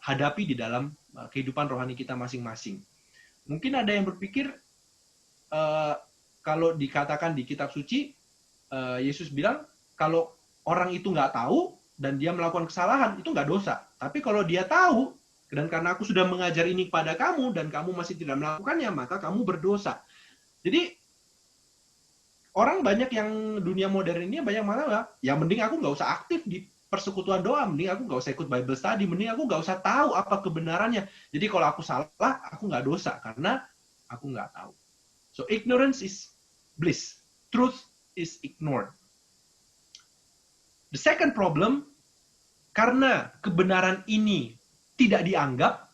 hadapi di dalam kehidupan rohani kita masing-masing. Mungkin ada yang berpikir, kalau dikatakan di kitab suci, Yesus bilang, kalau orang itu nggak tahu dan dia melakukan kesalahan, itu nggak dosa. Tapi kalau dia tahu, dan karena aku sudah mengajar ini kepada kamu, dan kamu masih tidak melakukannya, maka kamu berdosa. Jadi, orang banyak yang dunia modern ini banyak malah, ya mending aku nggak usah aktif di persekutuan doa, mending aku nggak usah ikut Bible study, mending aku nggak usah tahu apa kebenarannya. Jadi kalau aku salah, aku nggak dosa, karena aku nggak tahu. So, ignorance is bliss. Truth is ignored. The second problem, karena kebenaran ini tidak dianggap,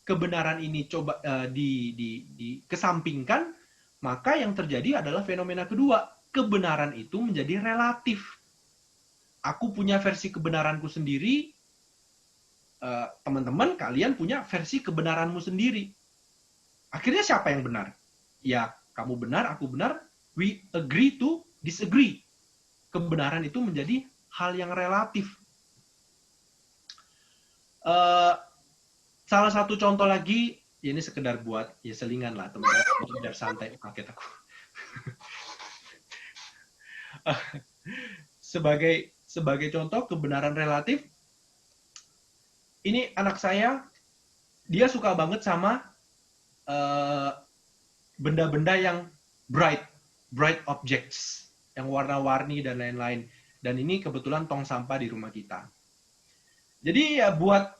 kebenaran ini coba dikesampingkan, maka yang terjadi adalah fenomena kedua. Kebenaran itu menjadi relatif. Aku punya versi kebenaranku sendiri, teman-teman kalian punya versi kebenaranmu sendiri. Akhirnya siapa yang benar? Ya, kamu benar, aku benar, we agree to disagree. Kebenaran itu menjadi hal yang relatif. Salah satu contoh lagi, ya ini sekedar buat ya selingan lah teman-teman, biar santai kaget aku. Sebagai contoh kebenaran relatif, ini anak saya, dia suka banget sama benda-benda yang bright objects, yang warna-warni dan lain-lain. Dan ini kebetulan tong sampah di rumah kita. Jadi ya buat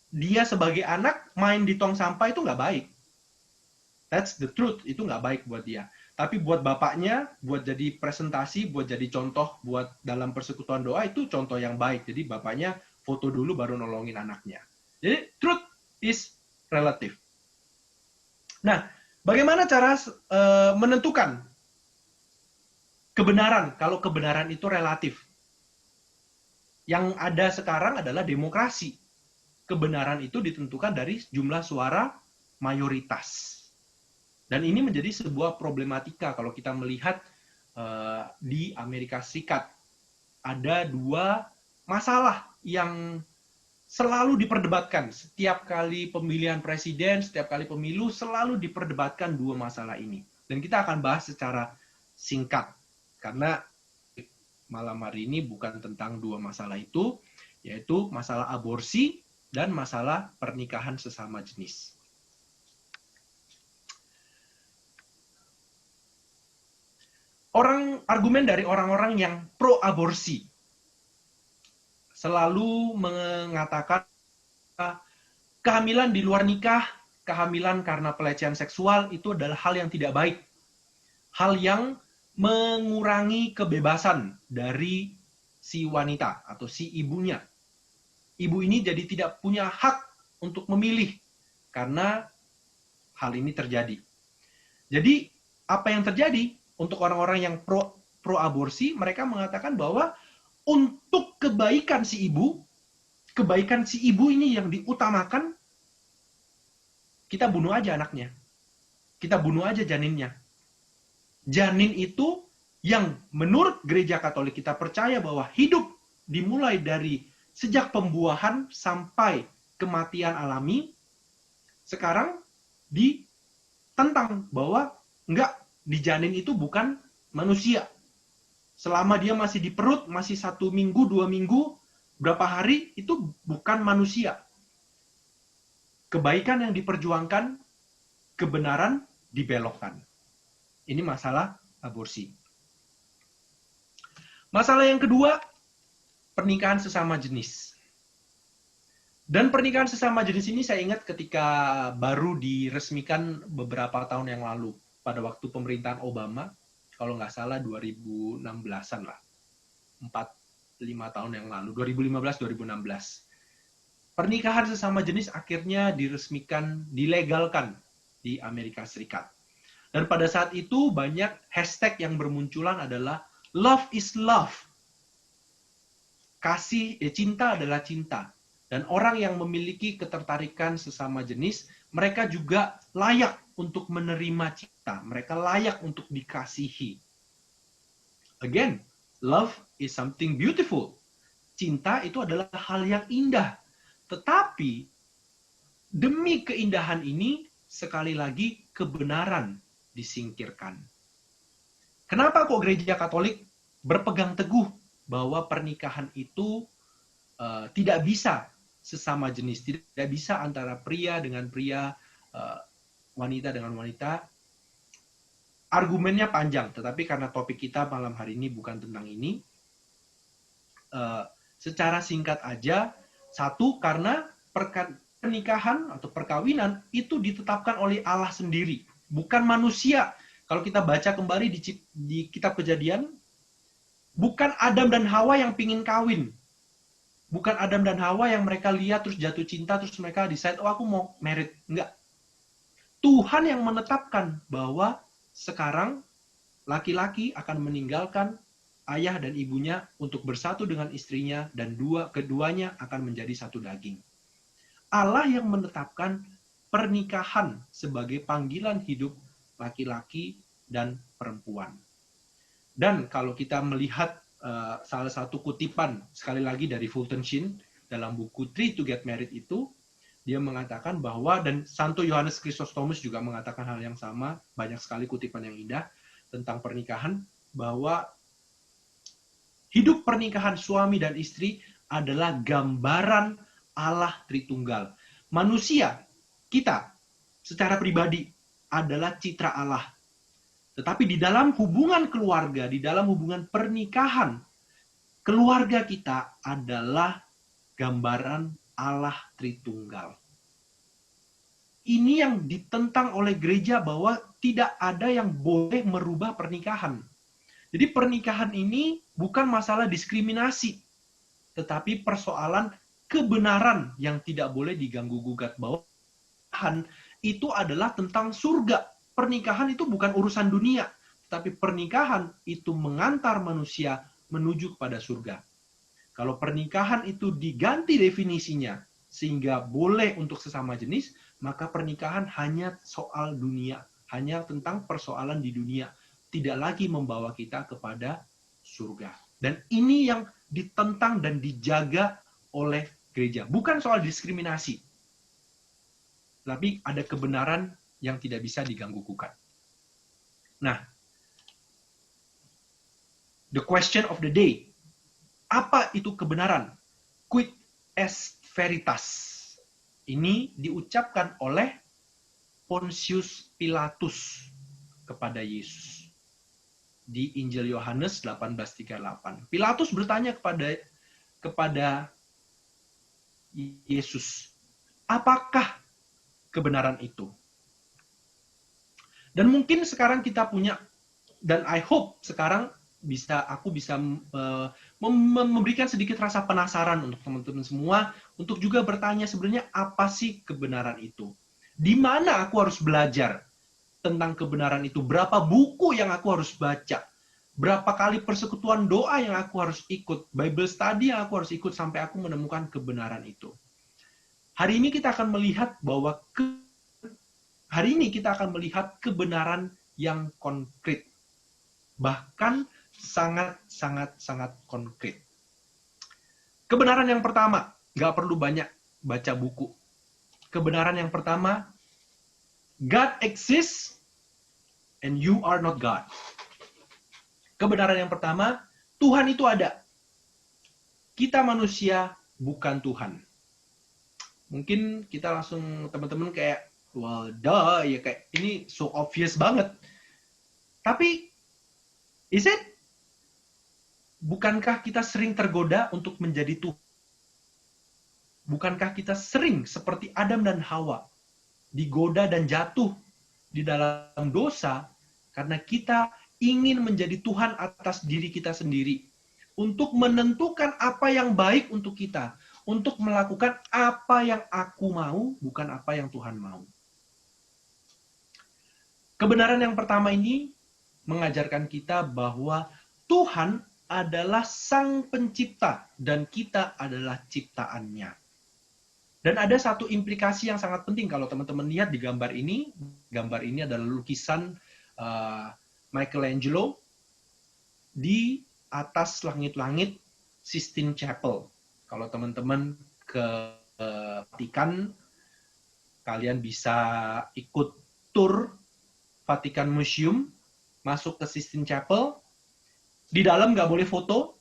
dia sebagai anak main di tong sampah itu nggak baik. That's the truth, itu nggak baik buat dia. Tapi buat bapaknya, buat jadi presentasi, buat jadi contoh, buat dalam persekutuan doa itu contoh yang baik. Jadi bapaknya foto dulu baru nolongin anaknya. Jadi truth is relative. Nah, bagaimana cara menentukan kebenaran kalau kebenaran itu relatif? Yang ada sekarang adalah demokrasi. Kebenaran itu ditentukan dari jumlah suara mayoritas. Dan ini menjadi sebuah problematika kalau kita melihat di Amerika Serikat. Ada dua masalah yang selalu diperdebatkan. Setiap kali pemilihan presiden, setiap kali pemilu, selalu diperdebatkan dua masalah ini. Dan kita akan bahas secara singkat. Karena malam hari ini bukan tentang dua masalah itu, yaitu masalah aborsi dan masalah pernikahan sesama jenis. Argumen dari orang-orang yang pro aborsi selalu mengatakan kehamilan di luar nikah, kehamilan karena pelecehan seksual itu adalah hal yang tidak baik. hal yang mengurangi kebebasan dari si wanita atau si ibunya. Ibu ini jadi tidak punya hak untuk memilih karena hal ini terjadi. Jadi apa yang terjadi untuk orang-orang yang pro aborsi, mereka mengatakan bahwa untuk kebaikan si ibu ini yang diutamakan, kita bunuh aja anaknya. Kita bunuh aja janinnya. Janin itu yang menurut gereja Katolik kita percaya bahwa hidup dimulai dari sejak pembuahan sampai kematian alami, sekarang ditentang bahwa enggak, di janin itu bukan manusia. Selama dia masih di perut, masih 1 minggu, 2 minggu, berapa hari, itu bukan manusia. Kebaikan yang diperjuangkan, kebenaran dibelokkan. Ini masalah aborsi. Masalah yang kedua, pernikahan sesama jenis. Dan pernikahan sesama jenis ini saya ingat ketika baru diresmikan beberapa tahun yang lalu, pada waktu pemerintahan Obama, kalau nggak salah 2016-an lah. 4-5 tahun yang lalu, 2015-2016. Pernikahan sesama jenis akhirnya diresmikan, dilegalkan di Amerika Serikat. Dan pada saat itu banyak hashtag yang bermunculan adalah love is love. Cinta adalah cinta. Dan orang yang memiliki ketertarikan sesama jenis, mereka juga layak untuk menerima cinta. Mereka layak untuk dikasihi. Again, love is something beautiful. Cinta itu adalah hal yang indah. Tetapi, demi keindahan ini, sekali lagi kebenaran disingkirkan. Kenapa kok gereja Katolik berpegang teguh bahwa pernikahan itu tidak bisa sesama jenis, tidak bisa antara pria dengan pria, wanita dengan wanita? Argumennya panjang, tetapi karena topik kita malam hari ini bukan tentang ini, secara singkat aja, satu, karena pernikahan atau perkawinan itu ditetapkan oleh Allah sendiri, bukan manusia. Kalau kita baca kembali di kitab Kejadian, bukan Adam dan Hawa yang pingin kawin. Bukan Adam dan Hawa yang mereka lihat terus jatuh cinta, terus mereka decide, oh aku mau married. Enggak. Tuhan yang menetapkan bahwa sekarang laki-laki akan meninggalkan ayah dan ibunya untuk bersatu dengan istrinya, dan keduanya akan menjadi satu daging. Allah yang menetapkan pernikahan sebagai panggilan hidup laki-laki dan perempuan. Dan kalau kita melihat salah satu kutipan, sekali lagi dari Fulton Sheen, dalam buku Three to Get Married itu, dia mengatakan bahwa, dan Santo Yohanes Chrysostomus juga mengatakan hal yang sama, banyak sekali kutipan yang indah tentang pernikahan, bahwa hidup pernikahan suami dan istri adalah gambaran Allah Tritunggal. Manusia, kita, secara pribadi, adalah citra Allah. Tetapi di dalam hubungan keluarga, di dalam hubungan pernikahan, keluarga kita adalah gambaran Allah Tritunggal. Ini yang ditentang oleh gereja bahwa tidak ada yang boleh merubah pernikahan. Jadi pernikahan ini bukan masalah diskriminasi, tetapi persoalan kebenaran yang tidak boleh diganggu-gugat. Bahwa pernikahan itu adalah tentang surga. Pernikahan itu bukan urusan dunia, tapi pernikahan itu mengantar manusia menuju kepada surga. Kalau pernikahan itu diganti definisinya sehingga boleh untuk sesama jenis, maka pernikahan hanya soal dunia, hanya tentang persoalan di dunia, tidak lagi membawa kita kepada surga. Dan ini yang ditentang dan dijaga oleh gereja. Bukan soal diskriminasi, tapi ada kebenaran yang tidak bisa diganggu-gugat. Nah, the question of the day. Apa itu kebenaran? Quid est veritas? Ini diucapkan oleh Pontius Pilatus kepada Yesus. Di Injil Yohanes 18:38. Pilatus bertanya kepada Yesus, apakah kebenaran itu? Dan mungkin sekarang kita punya dan I hope sekarang aku bisa memberikan sedikit rasa penasaran untuk teman-teman semua, untuk juga bertanya sebenarnya apa sih kebenaran itu? Di mana aku harus belajar tentang kebenaran itu? Berapa buku yang aku harus baca? Berapa kali persekutuan doa yang aku harus ikut? Bible study yang aku harus ikut sampai aku menemukan kebenaran itu? Hari ini kita akan melihat kebenaran yang konkret. Bahkan sangat konkret. Kebenaran yang pertama, nggak perlu banyak baca buku. Kebenaran yang pertama, God exists and you are not God. Kebenaran yang pertama, Tuhan itu ada. Kita manusia bukan Tuhan. Mungkin kita langsung teman-teman kayak, well, duh, ya kayak ini so obvious banget. Tapi, is it? Bukankah kita sering tergoda untuk menjadi Tuhan? Bukankah kita sering seperti Adam dan Hawa, digoda dan jatuh di dalam dosa karena kita ingin menjadi Tuhan atas diri kita sendiri, untuk menentukan apa yang baik untuk kita, untuk melakukan apa yang aku mau, bukan apa yang Tuhan mau. Kebenaran yang pertama ini mengajarkan kita bahwa Tuhan adalah Sang Pencipta dan kita adalah ciptaannya. Dan ada satu implikasi yang sangat penting kalau teman-teman lihat di gambar ini. Gambar ini adalah lukisan Michelangelo di atas langit-langit Sistine Chapel. Kalau teman-teman ke Vatikan, kalian bisa ikut tur Vatikan Museum, masuk ke Sistine Chapel. Di dalam nggak boleh foto,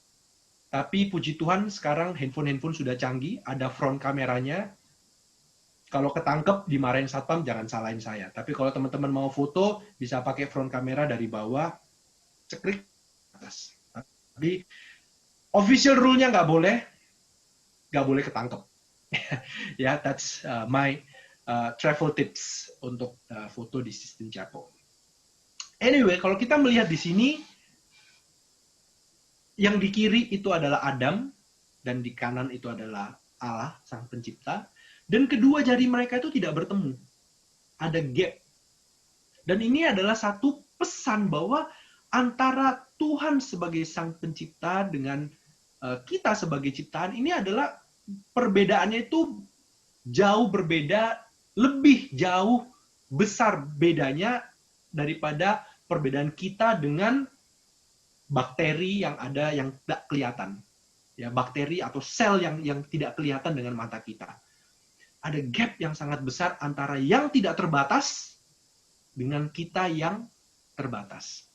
tapi puji Tuhan sekarang handphone sudah canggih, ada front kameranya. Kalau ketangkep dimarahin satpam, jangan salahin saya. Tapi kalau teman-teman mau foto, bisa pakai front kamera dari bawah, ceklik atas. Tapi official rule-nya nggak boleh ketangkep. Ya, that's my travel tips untuk foto di Sistine Chapel. Anyway, kalau kita melihat di sini, yang di kiri itu adalah Adam, dan di kanan itu adalah Allah, Sang Pencipta. Dan kedua jari mereka itu tidak bertemu. Ada gap. Dan ini adalah satu pesan bahwa antara Tuhan sebagai Sang Pencipta dengan kita sebagai ciptaan, ini adalah perbedaannya itu jauh berbeda, lebih jauh besar bedanya daripada perbedaan kita dengan bakteri yang ada yang tidak kelihatan. Ya, bakteri atau sel yang tidak kelihatan dengan mata kita. Ada gap yang sangat besar antara yang tidak terbatas dengan kita yang terbatas.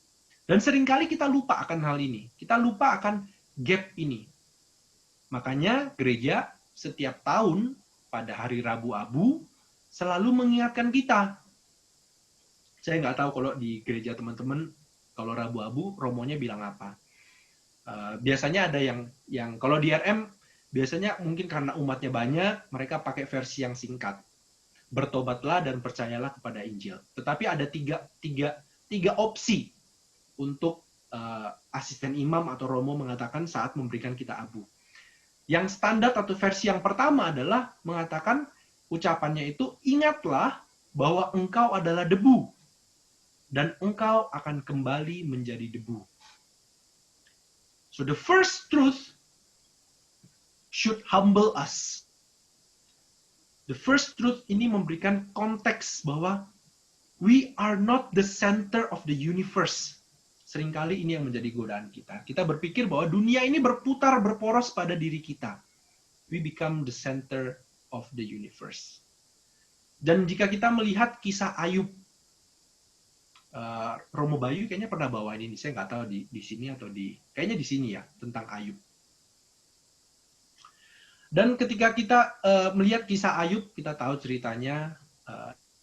Dan seringkali kita lupa akan hal ini. Kita lupa akan gap ini. Makanya gereja setiap tahun pada hari Rabu Abu selalu mengingatkan kita. Saya nggak tahu kalau di gereja teman-teman, kalau Rabu Abu, romonya bilang apa. Biasanya ada yang kalau di RM, biasanya mungkin karena umatnya banyak, mereka pakai versi yang singkat. Bertobatlah dan percayalah kepada Injil. Tetapi ada tiga opsi untuk asisten imam atau romo mengatakan saat memberikan kita abu. Yang standar atau versi yang pertama adalah mengatakan ucapannya itu, ingatlah bahwa engkau adalah debu dan engkau akan kembali menjadi debu. So the first truth should humble us. The first truth ini memberikan konteks bahwa we are not the center of the universe. Seringkali ini yang menjadi godaan kita. Kita berpikir bahwa dunia ini berputar, berporos pada diri kita. We become the center of the universe. Dan jika kita melihat kisah Ayub, Romo Bayu kayaknya pernah bawain ini. Saya nggak tahu di sini atau kayaknya di sini ya, tentang Ayub. Dan ketika kita melihat kisah Ayub, kita tahu ceritanya.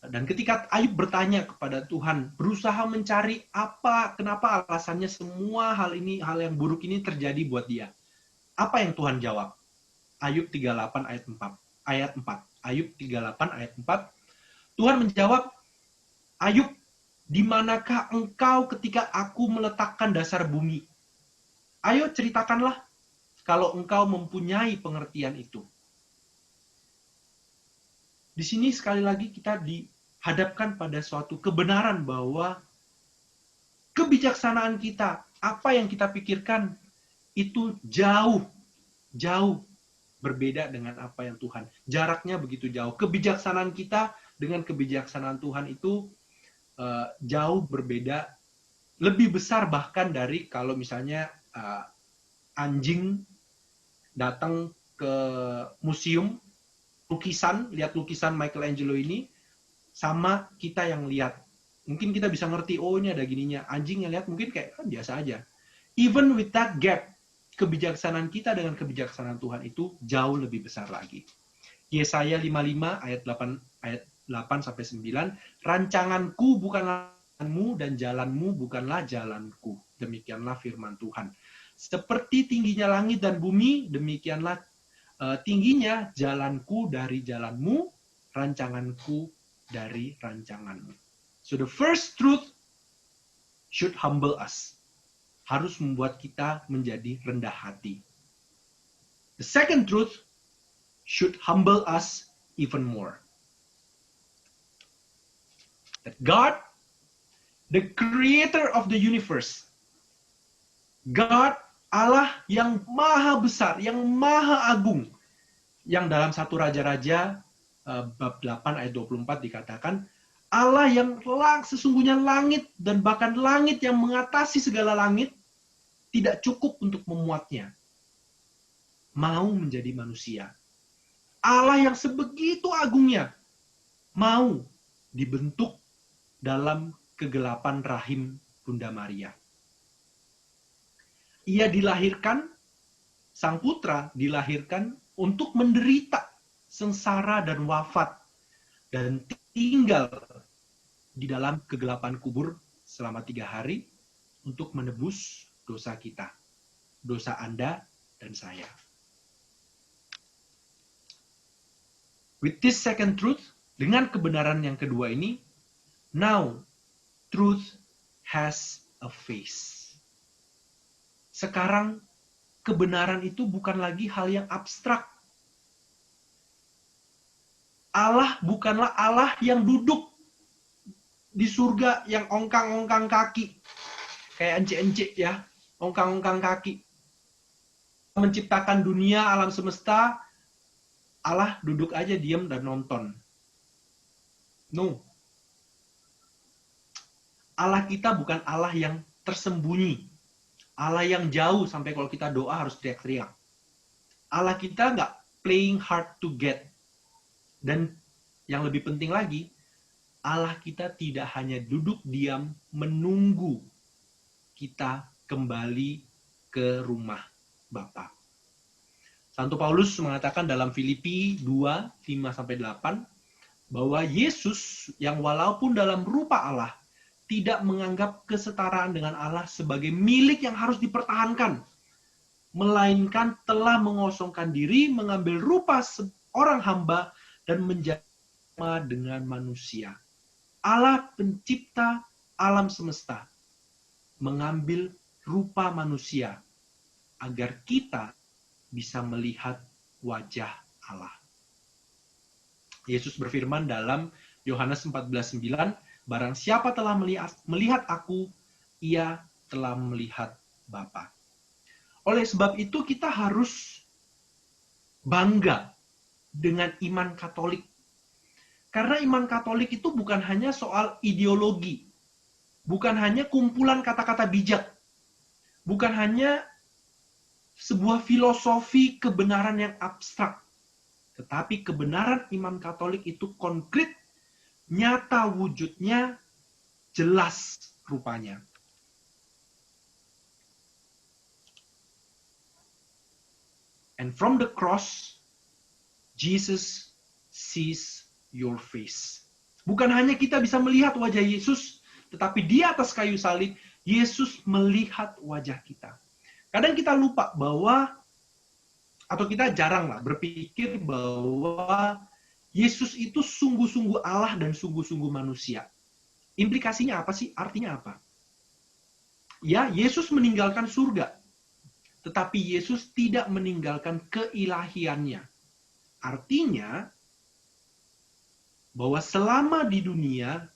Dan ketika Ayub bertanya kepada Tuhan, berusaha mencari kenapa alasannya semua hal yang buruk ini terjadi buat dia. Apa yang Tuhan jawab? Ayub 38 ayat 4. Ayub 38 ayat 4. Tuhan menjawab, Ayub, Di manakah engkau ketika aku meletakkan dasar bumi? Ayo ceritakanlah kalau engkau mempunyai pengertian itu. Di sini sekali lagi kita dihadapkan pada suatu kebenaran bahwa kebijaksanaan kita, apa yang kita pikirkan, itu jauh berbeda dengan apa yang Tuhan. Jaraknya begitu jauh. Kebijaksanaan kita dengan kebijaksanaan Tuhan itu jauh berbeda, lebih besar bahkan dari kalau misalnya anjing datang ke museum lukisan, lihat lukisan Michelangelo ini, sama kita yang lihat. Mungkin kita bisa ngerti, oh ini ada gininya. Anjing yang lihat mungkin kayak biasa aja. Even with that gap, kebijaksanaan kita dengan kebijaksanaan Tuhan itu jauh lebih besar lagi. Yesaya 55 ayat 8 sampai 9, rancanganku bukanlah jalanmu dan jalanmu bukanlah jalanku. Demikianlah firman Tuhan. Seperti tingginya langit dan bumi, demikianlah tingginya jalanku dari jalanmu, rancanganku dari rancanganmu. So the first truth should humble us. Harus membuat kita menjadi rendah hati. The second truth should humble us even more. That God, the creator of the universe, God, Allah yang maha besar, yang maha agung, yang dalam satu Raja-Raja bab 8 ayat 24 dikatakan, Allah yang sesungguhnya langit dan bahkan langit yang mengatasi segala langit tidak cukup untuk memuatnya, mau menjadi manusia. Allah yang sebegitu agungnya mau dibentuk dalam kegelapan rahim Bunda Maria. Ia dilahirkan, sang putra dilahirkan untuk menderita, sengsara dan wafat, dan tinggal di dalam kegelapan kubur selama 3 hari untuk menebus dosa kita, dosa Anda dan saya. With this second truth, dengan kebenaran yang kedua ini, now truth has a face. Sekarang kebenaran itu bukan lagi hal yang abstrak. Allah bukanlah Allah yang duduk di surga yang ongkang-ongkang kaki. Kayak encik-encik ya, ongkang-ongkang kaki. Menciptakan dunia, alam semesta, Allah duduk aja diam dan nonton. No. Allah kita bukan Allah yang tersembunyi. Allah yang jauh sampai kalau kita doa harus teriak-teriak. Allah kita nggak playing hard to get. Dan yang lebih penting lagi, Allah kita tidak hanya duduk diam menunggu kita kembali ke rumah Bapa. Santo Paulus mengatakan dalam Filipi 2, 5-8, bahwa Yesus yang walaupun dalam rupa Allah, tidak menganggap kesetaraan dengan Allah sebagai milik yang harus dipertahankan, melainkan telah mengosongkan diri, mengambil rupa seorang hamba, dan menjadi sama dengan manusia. Allah pencipta alam semesta, mengambil rupa manusia, agar kita bisa melihat wajah Allah. Yesus berfirman dalam Yohanes 14:9, barang siapa telah melihat aku, ia telah melihat Bapa. Oleh sebab itu kita harus bangga dengan iman Katolik. Karena iman Katolik itu bukan hanya soal ideologi, bukan hanya kumpulan kata-kata bijak, bukan hanya sebuah filosofi kebenaran yang abstrak, tetapi kebenaran iman Katolik itu konkret, nyata wujudnya, jelas rupanya. And from the cross, Jesus sees your face. Bukan hanya kita bisa melihat wajah Yesus, tetapi di atas kayu salib, Yesus melihat wajah kita. Kadang kita lupa bahwa, atau kita jarang lah berpikir bahwa Yesus itu sungguh-sungguh Allah dan sungguh-sungguh manusia. Implikasinya apa sih? Artinya apa? Ya, Yesus meninggalkan surga. Tetapi Yesus tidak meninggalkan keilahiannya. Artinya, bahwa selama di dunia,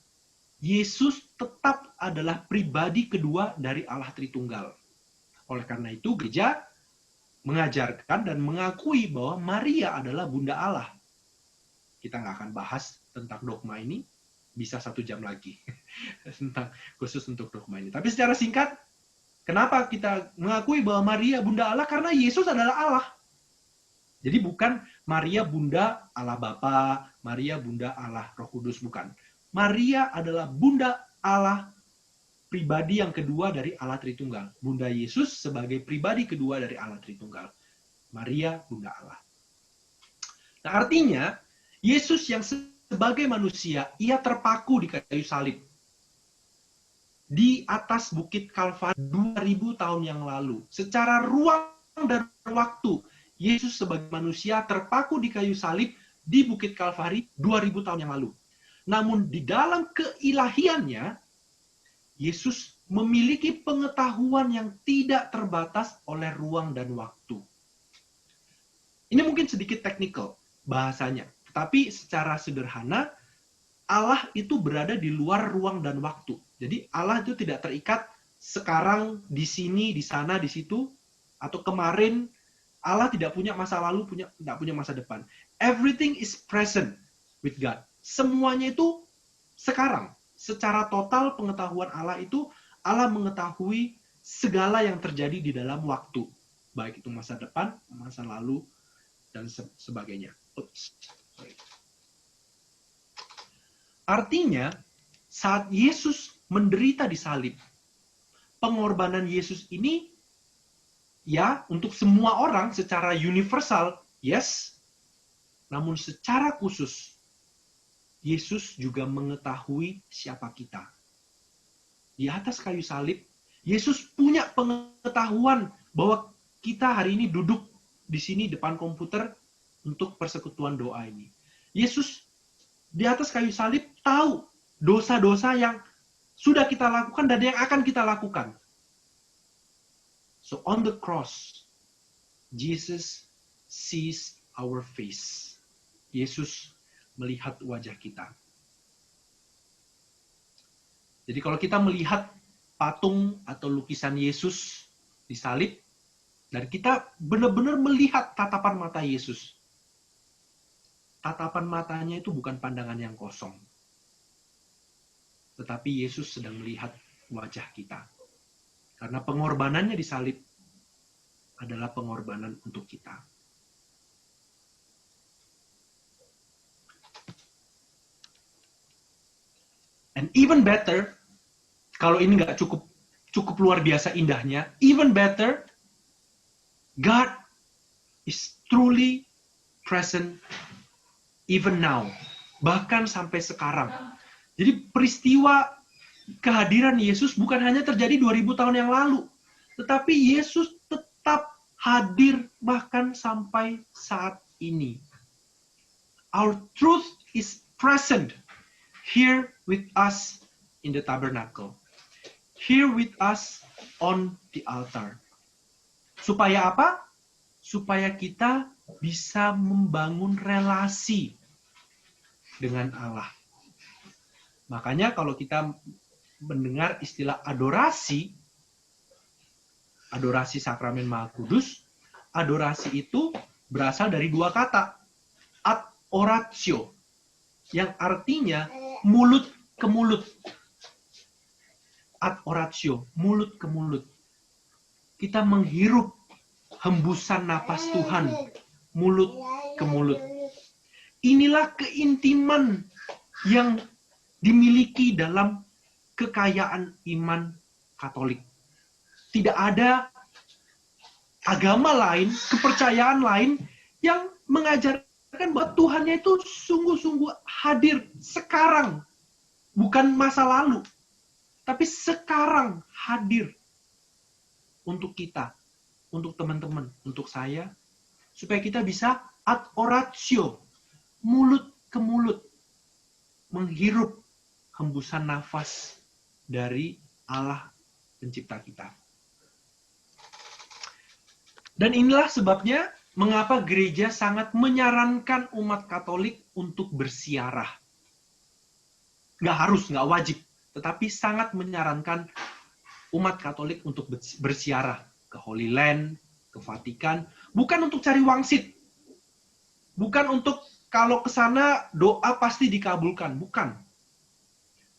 Yesus tetap adalah pribadi kedua dari Allah Tritunggal. Oleh karena itu, gereja mengajarkan dan mengakui bahwa Maria adalah Bunda Allah. Kita nggak akan bahas tentang dogma ini, bisa 1 jam lagi. Tentang khusus untuk dogma ini. Tapi secara singkat, kenapa kita mengakui bahwa Maria Bunda Allah? Karena Yesus adalah Allah. Jadi bukan Maria Bunda Allah Bapa, Maria Bunda Allah Roh Kudus, bukan. Maria adalah Bunda Allah, pribadi yang kedua dari Allah Tritunggal. Bunda Yesus sebagai pribadi kedua dari Allah Tritunggal. Maria Bunda Allah. Nah, artinya, Yesus yang sebagai manusia, ia terpaku di kayu salib. Di atas bukit Kalvari 2000 tahun yang lalu. Secara ruang dan waktu, Yesus sebagai manusia terpaku di kayu salib di bukit Kalvari 2000 tahun yang lalu. Namun di dalam keilahiannya, Yesus memiliki pengetahuan yang tidak terbatas oleh ruang dan waktu. Ini mungkin sedikit teknikal bahasanya, tetapi secara sederhana, Allah itu berada di luar ruang dan waktu. Jadi Allah itu tidak terikat sekarang, di sini, di sana, di situ, atau kemarin. Allah tidak punya masa lalu, tidak punya masa depan. Everything is present with God. Semuanya itu sekarang. Secara total pengetahuan Allah itu, Allah mengetahui segala yang terjadi di dalam waktu. Baik itu masa depan, masa lalu, dan sebagainya. Artinya, saat Yesus menderita di salib, pengorbanan Yesus ini, ya, untuk semua orang secara universal, yes. Namun secara khusus, Yesus juga mengetahui siapa kita. Di atas kayu salib, Yesus punya pengetahuan bahwa kita hari ini duduk di sini depan komputer untuk persekutuan doa ini. Yesus di atas kayu salib tahu dosa-dosa yang sudah kita lakukan dan yang akan kita lakukan. So on the cross, Jesus sees our face. Yesus melihat wajah kita. Jadi kalau kita melihat patung atau lukisan Yesus di salib, dan kita benar-benar melihat tatapan mata Yesus. Tatapan matanya itu bukan pandangan yang kosong. Tetapi Yesus sedang melihat wajah kita. Karena pengorbanannya di salib adalah pengorbanan untuk kita. And even better, kalau ini nggak cukup luar biasa indahnya, even better, God is truly present even now. Bahkan sampai sekarang. Jadi peristiwa kehadiran Yesus bukan hanya terjadi 2000 tahun yang lalu. Tetapi Yesus tetap hadir bahkan sampai saat ini. Our truth is present here with us in the tabernacle. Here with us on the altar. Supaya apa? Supaya kita bisa membangun relasi dengan Allah. Makanya kalau kita mendengar istilah adorasi sakramen Maha Kudus, adorasi itu berasal dari dua kata, ad oratio, yang artinya mulut ke mulut. Ad oratio, mulut ke mulut. Kita menghirup hembusan napas Tuhan, mulut ke mulut. Inilah keintiman yang dimiliki dalam kekayaan iman Katolik. Tidak ada agama lain, kepercayaan lain yang mengajarkan bahwa Tuhannya itu sungguh-sungguh hadir sekarang. Bukan masa lalu, tapi sekarang hadir untuk kita, untuk teman-teman, untuk saya, supaya kita bisa ad oratio, mulut ke mulut, menghirup hembusan nafas dari Allah pencipta kita. Dan inilah sebabnya mengapa gereja sangat menyarankan umat Katolik untuk bersiarah. Nggak harus, nggak wajib, tetapi sangat menyarankan umat Katolik untuk bersiarah ke Holy Land, ke Vatikan, bukan untuk cari wangsit, bukan untuk kalau ke sana doa pasti dikabulkan, bukan.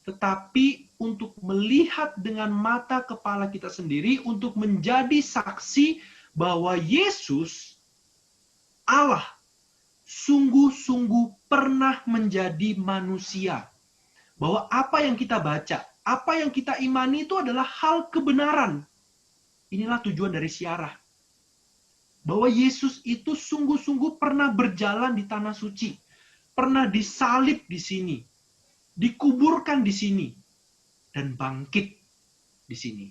Tetapi untuk melihat dengan mata kepala kita sendiri, untuk menjadi saksi bahwa Yesus, Allah, sungguh-sungguh pernah menjadi manusia. Bahwa apa yang kita baca, apa yang kita imani itu adalah hal kebenaran. Inilah tujuan dari siarah. Bahwa Yesus itu sungguh-sungguh pernah berjalan di tanah suci. Pernah disalib di sini. Dikuburkan di sini. Dan bangkit di sini.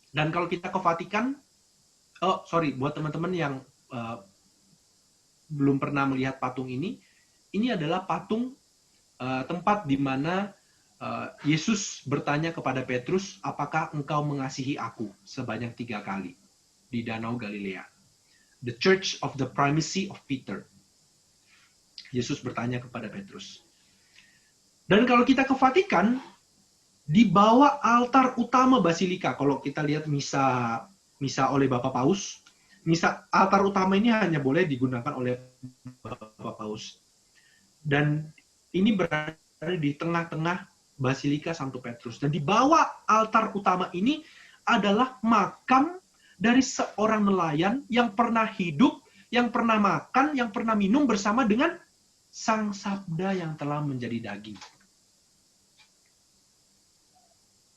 Dan kalau kita ke Vatikan, buat teman-teman yang belum pernah melihat patung ini adalah patung tempat di mana Yesus bertanya kepada Petrus, apakah engkau mengasihi aku sebanyak 3 kali di Danau Galilea. The Church of the Primacy of Peter. Yesus bertanya kepada Petrus. Dan kalau kita ke Vatikan, di bawah altar utama Basilika, kalau kita lihat misa oleh Bapak Paus, altar utama ini hanya boleh digunakan oleh Bapak Paus. Dan ini berada di tengah-tengah Basilika Santo Petrus. Dan di bawah altar utama ini adalah makam dari seorang nelayan yang pernah hidup, yang pernah makan, yang pernah minum bersama dengan Sang Sabda yang telah menjadi daging.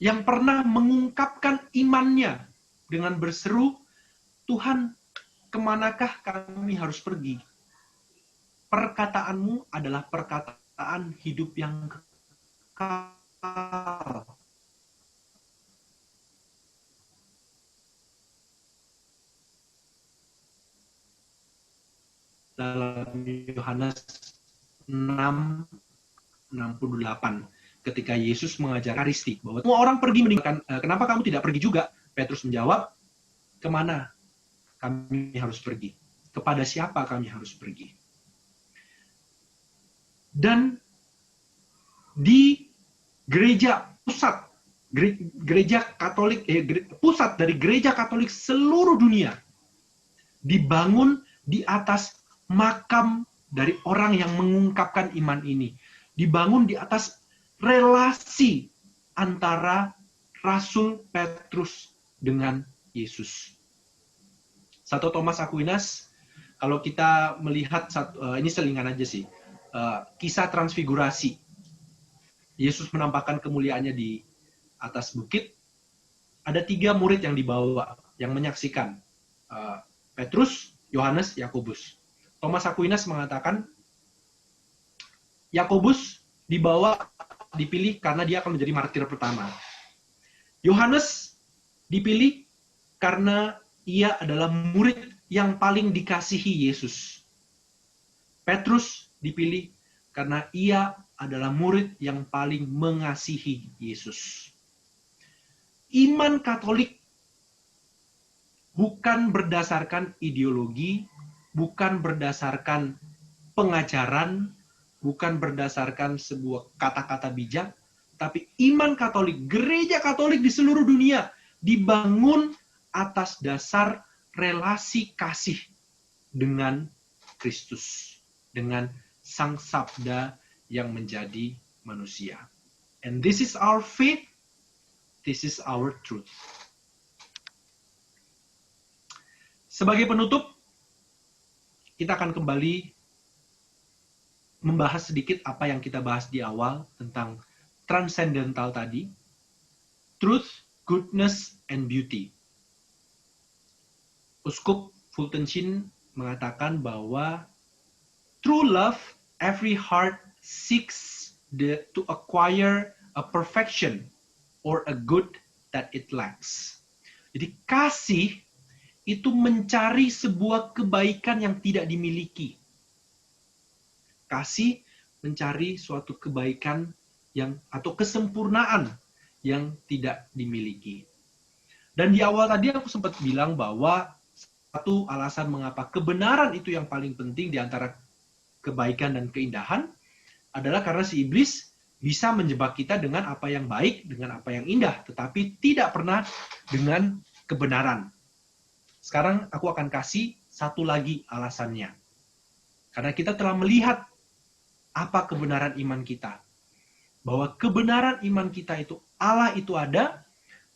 Yang pernah mengungkapkan imannya dengan berseru, Tuhan, kemanakah kami harus pergi? Perkataanmu adalah perkataan hidup yang kekal. Dalam Yohanes 6:68, ketika Yesus mengajar Eucharistik bahwa semua orang pergi meninggalkan, kenapa kamu tidak pergi juga? Petrus menjawab, kemana kami harus pergi? Kepada siapa kami harus pergi? Dan di gereja pusat, gereja Katolik, pusat dari gereja Katolik seluruh dunia dibangun di atas makam dari orang yang mengungkapkan iman ini. Dibangun di atas relasi antara Rasul Petrus dengan Yesus. Santo Thomas Aquinas, kalau kita melihat, ini selingan aja sih, kisah transfigurasi. Yesus menampakkan kemuliaannya di atas bukit. Ada 3 murid yang dibawa, yang menyaksikan. Petrus, Yohanes, Yakobus. Thomas Aquinas mengatakan, Yakobus dipilih karena dia akan menjadi martir pertama. Yohanes dipilih karena ia adalah murid yang paling dikasihi Yesus. Petrus dipilih karena ia adalah murid yang paling mengasihi Yesus. Iman Katolik bukan berdasarkan ideologi, bukan berdasarkan pengajaran, bukan berdasarkan sebuah kata-kata bijak, tapi iman Katolik, gereja Katolik di seluruh dunia dibangun atas dasar relasi kasih dengan Kristus, dengan Sang Sabda yang menjadi manusia. And this is our faith, this is our truth. Sebagai penutup, kita akan kembali membahas sedikit apa yang kita bahas di awal tentang transcendental tadi. Truth, goodness, and beauty. Uskup Fulton Sheen mengatakan bahwa true love, every heart seeks to acquire a perfection or a good that it lacks. Jadi kasih itu mencari sebuah kebaikan yang tidak dimiliki. Kasih mencari suatu kebaikan atau kesempurnaan yang tidak dimiliki. Dan di awal tadi aku sempat bilang bahwa satu alasan mengapa kebenaran itu yang paling penting di antara kebaikan dan keindahan adalah karena si iblis bisa menjebak kita dengan apa yang baik, dengan apa yang indah, tetapi tidak pernah dengan kebenaran. Sekarang aku akan kasih satu lagi alasannya. Karena kita telah melihat apa kebenaran iman kita. Bahwa kebenaran iman kita itu Allah itu ada,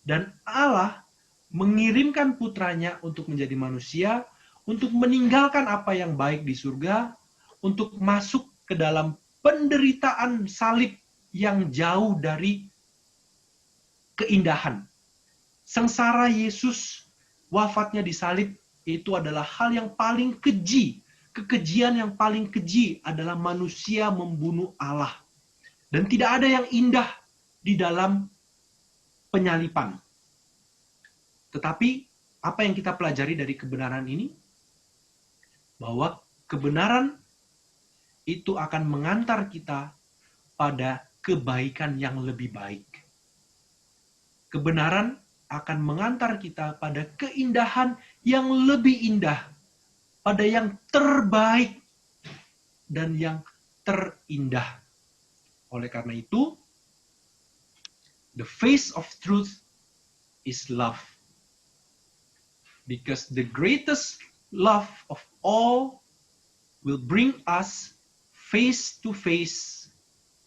dan Allah mengirimkan putranya untuk menjadi manusia, untuk meninggalkan apa yang baik di surga, untuk masuk ke dalam penderitaan salib yang jauh dari keindahan. Sengsara Yesus, wafatnya di salib, itu adalah hal yang paling keji. Kekejian yang paling keji adalah manusia membunuh Allah. Dan tidak ada yang indah di dalam penyalipan. Tetapi, apa yang kita pelajari dari kebenaran ini? Bahwa kebenaran itu akan mengantar kita pada kebaikan yang lebih baik. Kebenaran akan mengantar kita pada keindahan yang lebih indah, pada yang terbaik dan yang terindah. Oleh karena itu, the face of truth is love. Because the greatest love of all will bring us face to face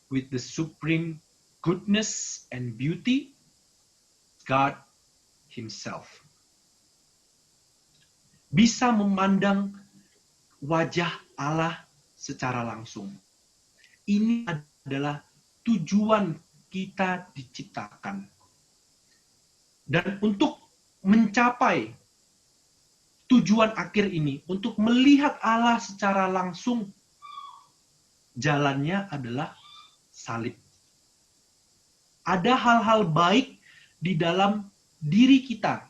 with the supreme goodness and beauty, God Himself. Bisa memandang wajah Allah secara langsung. Ini adalah tujuan kita diciptakan. Dan untuk mencapai tujuan akhir ini, untuk melihat Allah secara langsung, jalannya adalah salib. Ada hal-hal baik di dalam diri kita,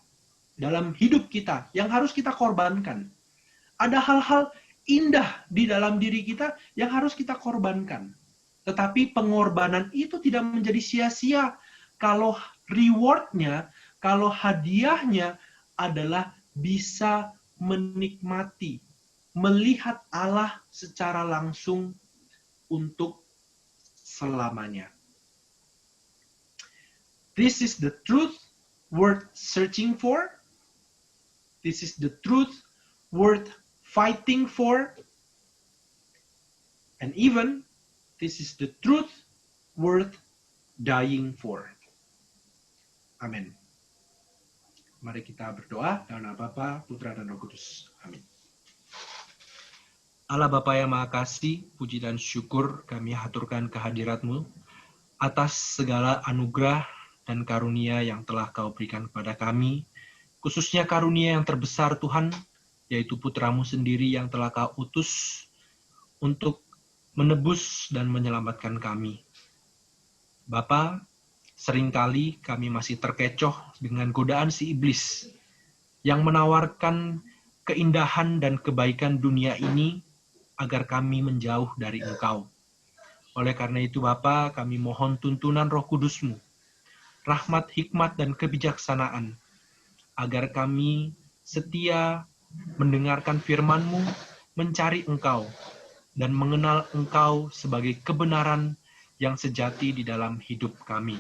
dalam hidup kita, yang harus kita korbankan. Ada hal-hal indah di dalam diri kita yang harus kita korbankan. Tetapi pengorbanan itu tidak menjadi sia-sia kalau rewardnya, kalau hadiahnya adalah bisa menikmati, melihat Allah secara langsung untuk selamanya. This is the truth worth searching for. This is the truth worth fighting for. And even, this is the truth worth dying for. Amin. Mari kita berdoa dalam nama Bapa, Putra, dan Roh Kudus. Amin. Allah Bapa yang Maha Kasih, puji dan syukur kami haturkan kehadirat-Mu atas segala anugerah dan karunia yang telah Kau berikan kepada kami, khususnya karunia yang terbesar Tuhan, yaitu Putra-Mu sendiri yang telah Kau utus untuk menebus dan menyelamatkan kami. Bapa, seringkali kami masih terkecoh dengan godaan si iblis yang menawarkan keindahan dan kebaikan dunia ini agar kami menjauh dari Engkau. Oleh karena itu Bapa, kami mohon tuntunan Roh Kudus-Mu, rahmat, hikmat, dan kebijaksanaan, agar kami setia mendengarkan firman-Mu, mencari Engkau, dan mengenal Engkau sebagai kebenaran yang sejati di dalam hidup kami.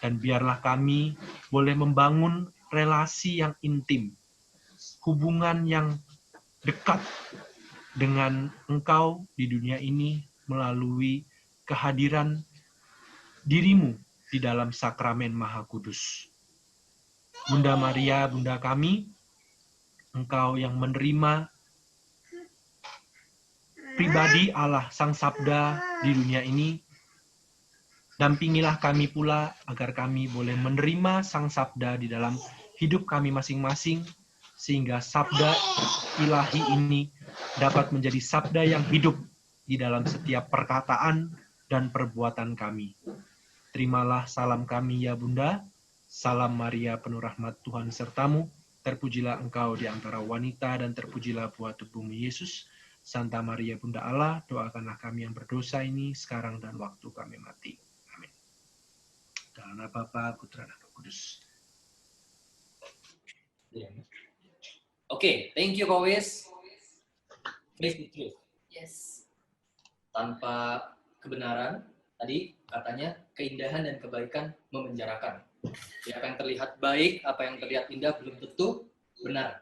Dan biarlah kami boleh membangun relasi yang intim, hubungan yang dekat dengan Engkau di dunia ini melalui kehadiran diri-Mu di dalam sakramen Maha Kudus. Bunda Maria, Bunda kami, Engkau yang menerima pribadi Allah, Sang Sabda di dunia ini, dampingilah kami pula agar kami boleh menerima Sang Sabda di dalam hidup kami masing-masing, sehingga Sabda ilahi ini dapat menjadi sabda yang hidup di dalam setiap perkataan dan perbuatan kami. Terimalah salam kami ya Bunda, salam Maria penuh rahmat Tuhan sertamu, terpujilah engkau di antara wanita dan terpujilah buah tubuhmu Yesus. Santa Maria Bunda Allah, doakanlah kami yang berdosa ini sekarang dan waktu kami mati. Amin. nama Bapa, Putra, dan Roh Kudus. Oke, thank you Kowis. Face the truth. Yes. Tanpa kebenaran, tadi katanya keindahan dan kebaikan memenjarakan. Ya, apa yang terlihat baik, apa yang terlihat indah belum tentu benar.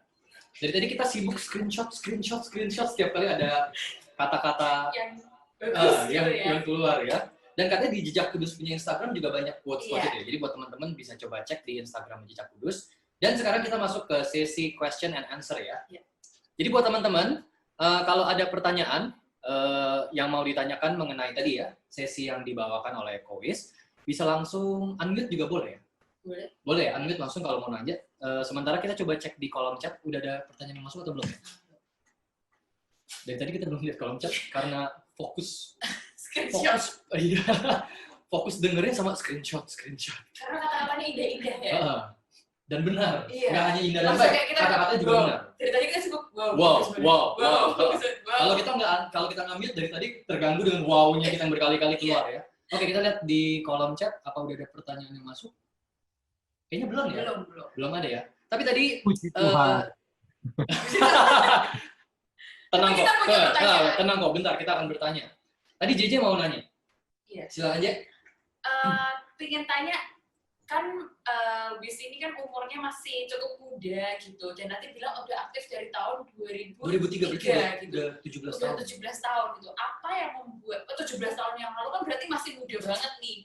Dari tadi kita sibuk screenshot setiap kali ada kata-kata Yang bagus yang, gitu ya. yang keluar ya. Dan katanya di Jejak Kudus punya Instagram juga banyak quotes Iya. ya. Jadi buat teman-teman bisa coba cek di Instagram Jejak Kudus. Dan sekarang kita masuk ke sesi question and answer ya. Iya. Jadi buat teman-teman, kalau ada pertanyaan yang mau ditanyakan mengenai tadi ya, sesi yang dibawakan oleh Kowis, bisa langsung unmute juga boleh ya? Boleh. Boleh ya, unmute langsung kalau mau nanya. Sementara kita coba cek di kolom chat, udah ada pertanyaan yang masuk atau belum ya? Dari tadi kita belum lihat kolom chat karena fokus Screenshot. iya, fokus dengerin sama screenshot. Karena kata-katanya indah-indah ya. Dan benar, Iya. nggak hanya indah dan Langsung baik, kayak kita kata-katanya juga wow. benar. Dari tadi kita sibuk wow. Wow, bagus banget. wow. bagus banget, wow. Kalau kita ngambil dari tadi terganggu dengan wow-nya kita yang berkali-kali keluar ya. Oke, kita lihat di kolom chat apa udah ada pertanyaan yang masuk? Kayaknya belum ya? Belum ada ya. Tapi tadi Puji Tuhan. tenang Tapi kok. kita punya pertanyaan. Tenang kok, bentar kita akan bertanya. Tadi JJ mau nanya. Iya. Silakan aja. Pengen tanya, kan Wis ini kan umurnya masih cukup muda gitu, dan nanti bilang udah aktif dari tahun 2003 berarti gitu. udah 17 Udah tahun. 17 tahun gitu. Apa yang membuat 17 tahun yang lalu kan berarti masih muda banget nih.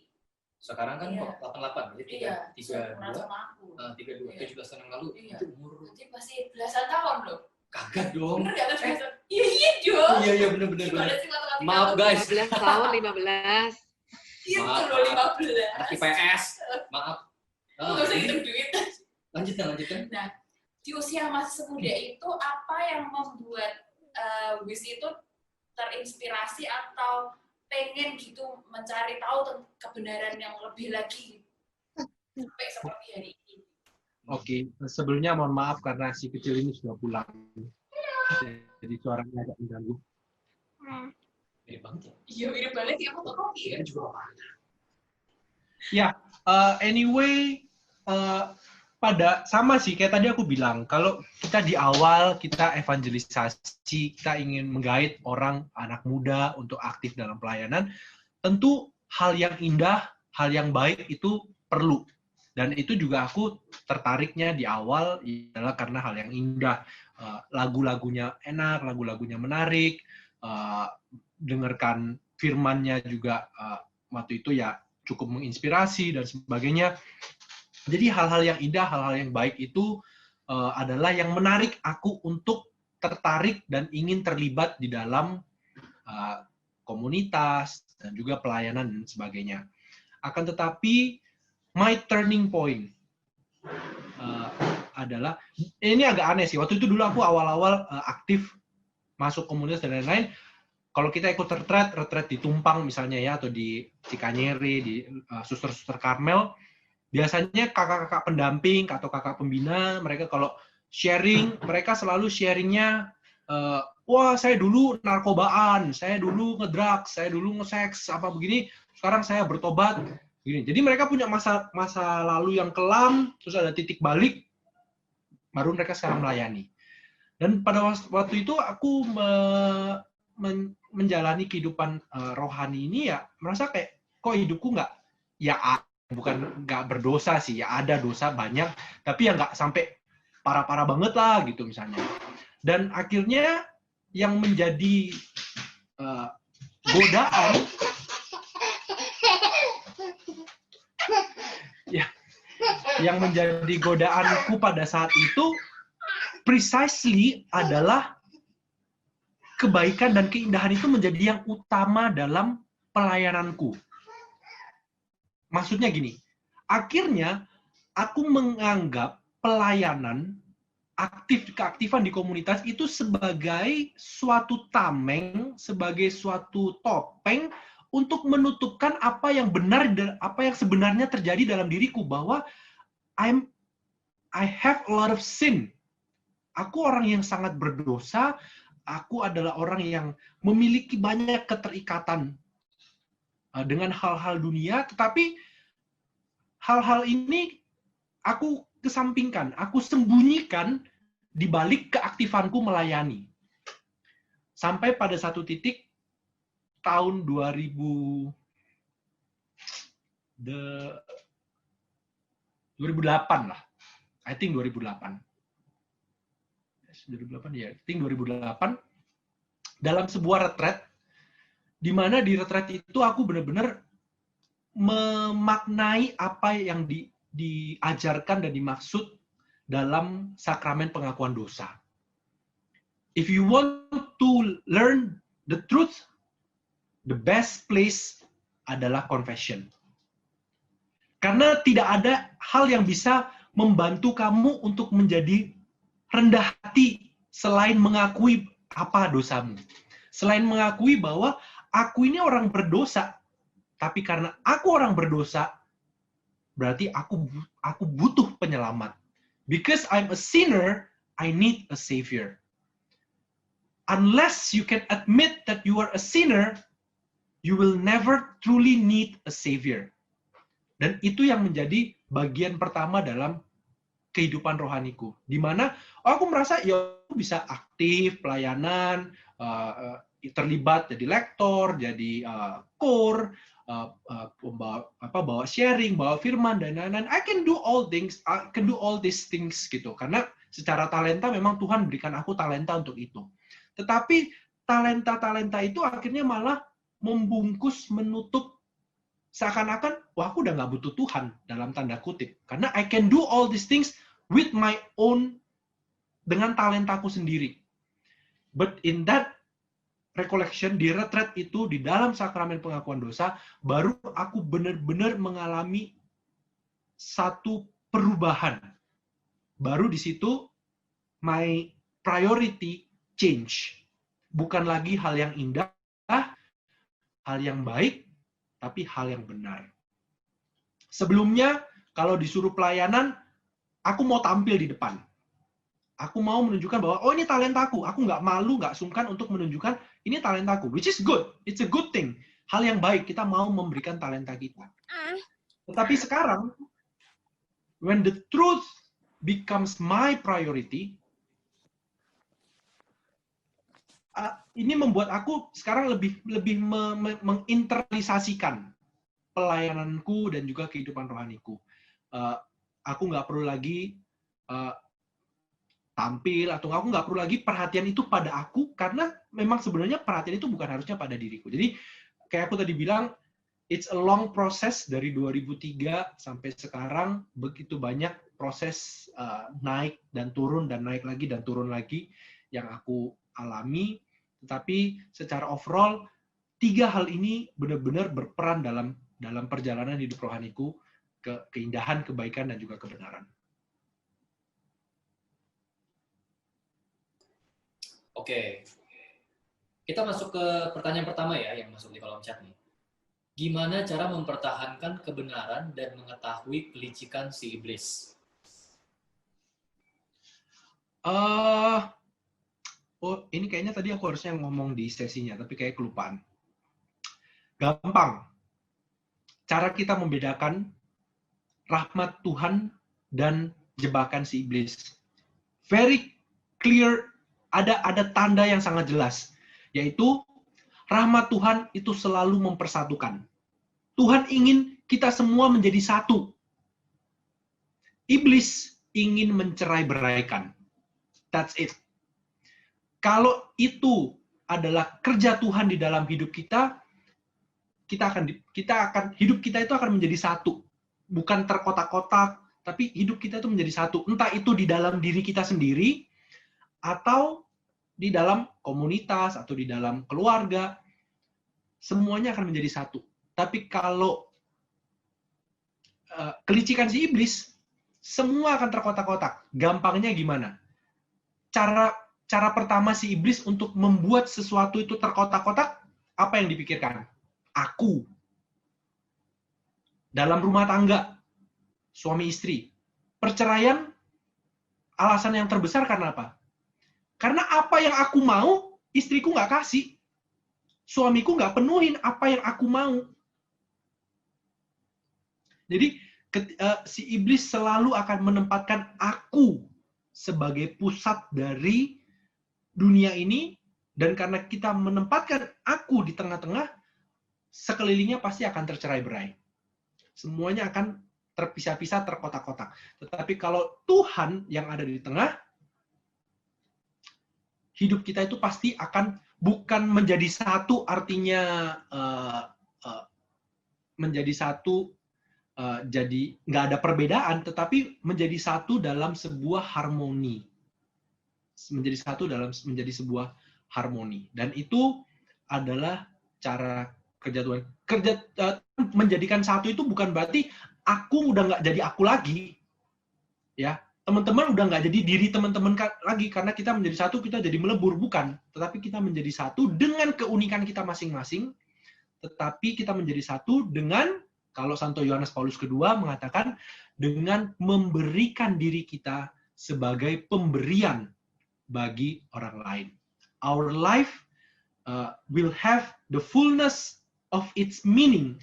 Sekarang kan Iya. 88, jadi Iya, 32, sama aku. 32, Iya. 17 tahun yang lalu. Iya. Itu umur Berarti masih belasan tahun loh. kagak dong. Bener gak 17 tahun? Iya dong. Iya bener. Gimana sih matematika? Maaf guys, 15 tahun, 15. Iya Maaf. tuh loh 15. anak IPS. Maaf. Gak usah hitung duit. Lanjutkan. Di usia masih semuda itu apa yang membuat Wis itu terinspirasi atau pengen gitu mencari tahu kebenaran yang lebih lagi sampai seperti hari ini? Oke, sebelumnya mohon maaf karena si kecil ini sudah pulang. Jadi suaranya agak mengganggu. Mirip banget ya. Iya mirip banget ya fotokopi ya. Ini juga apa? Anyway, pada sama sih kayak tadi aku bilang, kalau kita di awal kita evangelisasi, kita ingin menggait orang anak muda untuk aktif dalam pelayanan, tentu hal yang indah, hal yang baik itu perlu. Dan itu juga aku tertariknya di awal adalah karena hal yang indah. Lagu-lagunya enak, lagu-lagunya menarik, dengarkan firman-nya juga waktu itu ya cukup menginspirasi dan sebagainya. Jadi hal-hal yang indah, hal-hal yang baik itu adalah yang menarik aku untuk tertarik dan ingin terlibat di dalam komunitas dan juga pelayanan dan sebagainya. Akan tetapi my turning point adalah, ini agak aneh sih, waktu itu dulu aku awal-awal aktif masuk komunitas dan lain-lain. Kalau kita ikut retret di Tumpang misalnya ya, atau di Cikanyeri, di suster-suster Karmel, biasanya kakak-kakak pendamping atau kakak pembina, mereka kalau sharing, mereka selalu sharingnya, wah saya dulu narkobaan, saya dulu ngedrugs, saya dulu nge-seks, apa begini, sekarang saya bertobat. Gini. Jadi mereka punya masa lalu yang kelam, terus ada titik balik, baru mereka sekarang melayani. Dan pada waktu itu aku menjalani kehidupan rohani ini ya merasa kayak kok hidupku bukan nggak berdosa sih, ya ada dosa banyak, tapi ya nggak sampai parah-parah banget lah gitu misalnya. Dan akhirnya yang menjadi godaan yang menjadi godaanku pada saat itu precisely adalah kebaikan dan keindahan itu menjadi yang utama dalam pelayananku. Maksudnya gini, akhirnya aku menganggap pelayanan, keaktifan di komunitas itu sebagai suatu tameng, sebagai suatu topeng untuk menutupkan apa yang benar dan apa yang sebenarnya terjadi dalam diriku, bahwa I have a lot of sin. Aku orang yang sangat berdosa, aku adalah orang yang memiliki banyak keterikatan dengan hal-hal dunia, tetapi hal-hal ini aku kesampingkan, aku sembunyikan di balik keaktifanku melayani. Sampai pada satu titik tahun 2008 lah. I think 2008. 2008 ya, I think 2008 dalam sebuah retret, di mana di retret itu aku benar-benar memaknai apa yang diajarkan dan dimaksud dalam sakramen pengakuan dosa. If you want to learn the truth, the best place adalah confession. Karena tidak ada hal yang bisa membantu kamu untuk menjadi rendah hati selain mengakui apa dosamu. Selain mengakui bahwa aku ini orang berdosa, tapi karena aku orang berdosa, berarti aku butuh penyelamat. Because I'm a sinner, I need a savior. Unless you can admit that you are a sinner, you will never truly need a savior. Dan itu yang menjadi bagian pertama dalam kehidupan rohaniku, di mana aku merasa ya aku bisa aktif pelayanan, terlibat jadi lektor, jadi core, bawa sharing, bawa firman dan lain-lain. I can do all these things gitu, karena secara talenta memang Tuhan berikan aku talenta untuk itu. Tetapi talenta itu akhirnya malah membungkus, menutup, seakan-akan, wah aku udah nggak butuh Tuhan, dalam tanda kutip. Karena I can do all these things with my own, dengan talentaku sendiri. But in that recollection, di retret itu, di dalam sakramen pengakuan dosa, baru aku benar-benar mengalami satu perubahan. Baru di situ, my priority change. Bukan lagi hal yang indah, hal yang baik, tapi hal yang benar. Sebelumnya, kalau disuruh pelayanan, aku mau tampil di depan. Aku mau menunjukkan bahwa, oh ini talentaku. Aku nggak malu, nggak sungkan untuk menunjukkan, ini talentaku. Which is good. It's a good thing. Hal yang baik, kita mau memberikan talenta kita. Tetapi sekarang, when the truth becomes my priority, ini membuat aku sekarang lebih menginternalisasikan pelayananku dan juga kehidupan rohaniku. Aku nggak perlu lagi tampil, atau aku nggak perlu lagi perhatian itu pada aku, karena memang sebenarnya perhatian itu bukan harusnya pada diriku. Jadi kayak aku tadi bilang, it's a long process dari 2003 sampai sekarang, begitu banyak proses naik dan turun, dan naik lagi dan turun lagi yang aku alami. Tetapi secara overall, 3 hal ini benar-benar berperan dalam perjalanan hidup rohaniku, keindahan, kebaikan, dan juga kebenaran. Oke. Kita masuk ke pertanyaan pertama ya, yang masuk di kolom chat nih. Gimana cara mempertahankan kebenaran dan mengetahui kelicikan si iblis? Oh, ini kayaknya tadi aku harusnya ngomong di sesinya, tapi kayak kelupaan. Gampang. Cara kita membedakan rahmat Tuhan dan jebakan si iblis. Very clear, ada tanda yang sangat jelas, yaitu rahmat Tuhan itu selalu mempersatukan. Tuhan ingin kita semua menjadi satu. Iblis ingin mencerai-beraikan. That's it. Kalau itu adalah kerja Tuhan di dalam hidup kita, hidup kita itu akan menjadi satu. Bukan terkotak-kotak, tapi hidup kita itu menjadi satu. Entah itu di dalam diri kita sendiri, atau di dalam komunitas, atau di dalam keluarga, semuanya akan menjadi satu. Tapi kalau kelicikan si iblis, semua akan terkotak-kotak. Gampangnya gimana? Cara pertama si iblis untuk membuat sesuatu itu terkotak-kotak, apa yang dipikirkan? Aku. Dalam rumah tangga, suami istri. Perceraian, alasan yang terbesar karena apa? Karena apa yang aku mau, istriku nggak kasih. Suamiku nggak penuhin apa yang aku mau. Jadi, Si iblis selalu akan menempatkan aku sebagai pusat dari dunia ini, dan karena kita menempatkan aku di tengah-tengah, sekelilingnya pasti akan tercerai-berai. Semuanya akan terpisah-pisah, terkotak-kotak. Tetapi kalau Tuhan yang ada di tengah, hidup kita itu pasti akan bukan menjadi satu, artinya menjadi satu, jadi nggak ada perbedaan, tetapi menjadi satu dalam sebuah harmoni. Menjadi sebuah harmoni. Dan itu adalah cara kerja Tuhan. Menjadikan satu itu bukan berarti aku udah nggak jadi aku lagi. Ya, teman-teman udah nggak jadi diri teman-teman lagi, karena kita menjadi satu, kita jadi melebur. Bukan. Tetapi kita menjadi satu dengan keunikan kita masing-masing, tetapi kita menjadi satu dengan, kalau Santo Yohanes Paulus II mengatakan, dengan memberikan diri kita sebagai pemberian bagi orang lain. Our life will have the fullness of its meaning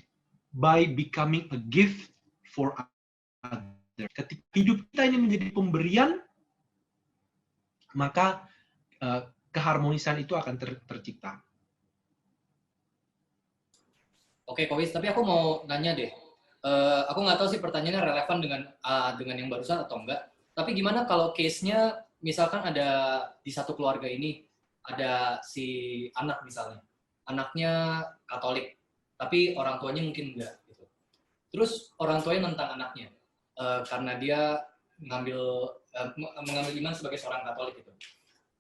by becoming a gift for others. Ketika hidup kita ini menjadi pemberian, maka keharmonisan itu akan tercipta. Oke, Kowis, tapi aku mau nanya deh. Aku nggak tahu sih pertanyaannya relevan dengan yang barusan atau enggak. Tapi gimana kalau case-nya, misalkan ada di satu keluarga ini, ada si anak misalnya. Anaknya Katolik, tapi orang tuanya mungkin enggak. Gitu. Terus orang tuanya nentang anaknya, karena dia mengambil iman sebagai seorang Katolik. Gitu.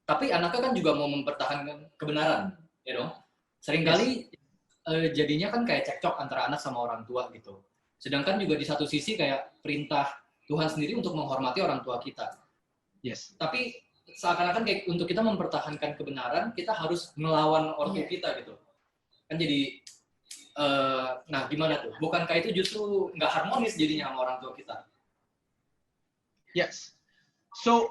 Tapi anaknya kan juga mau mempertahankan kebenaran, ya dong? Seringkali jadinya kan kayak cekcok antara anak sama orang tua gitu. Sedangkan juga di satu sisi kayak perintah Tuhan sendiri untuk menghormati orang tua kita. Yes. Tapi seakan-akan kayak untuk kita mempertahankan kebenaran, kita harus melawan ortu kita gitu. Kan jadi, nah gimana tuh? Bukankah itu justru nggak harmonis jadinya sama orang tua kita? Yes. So,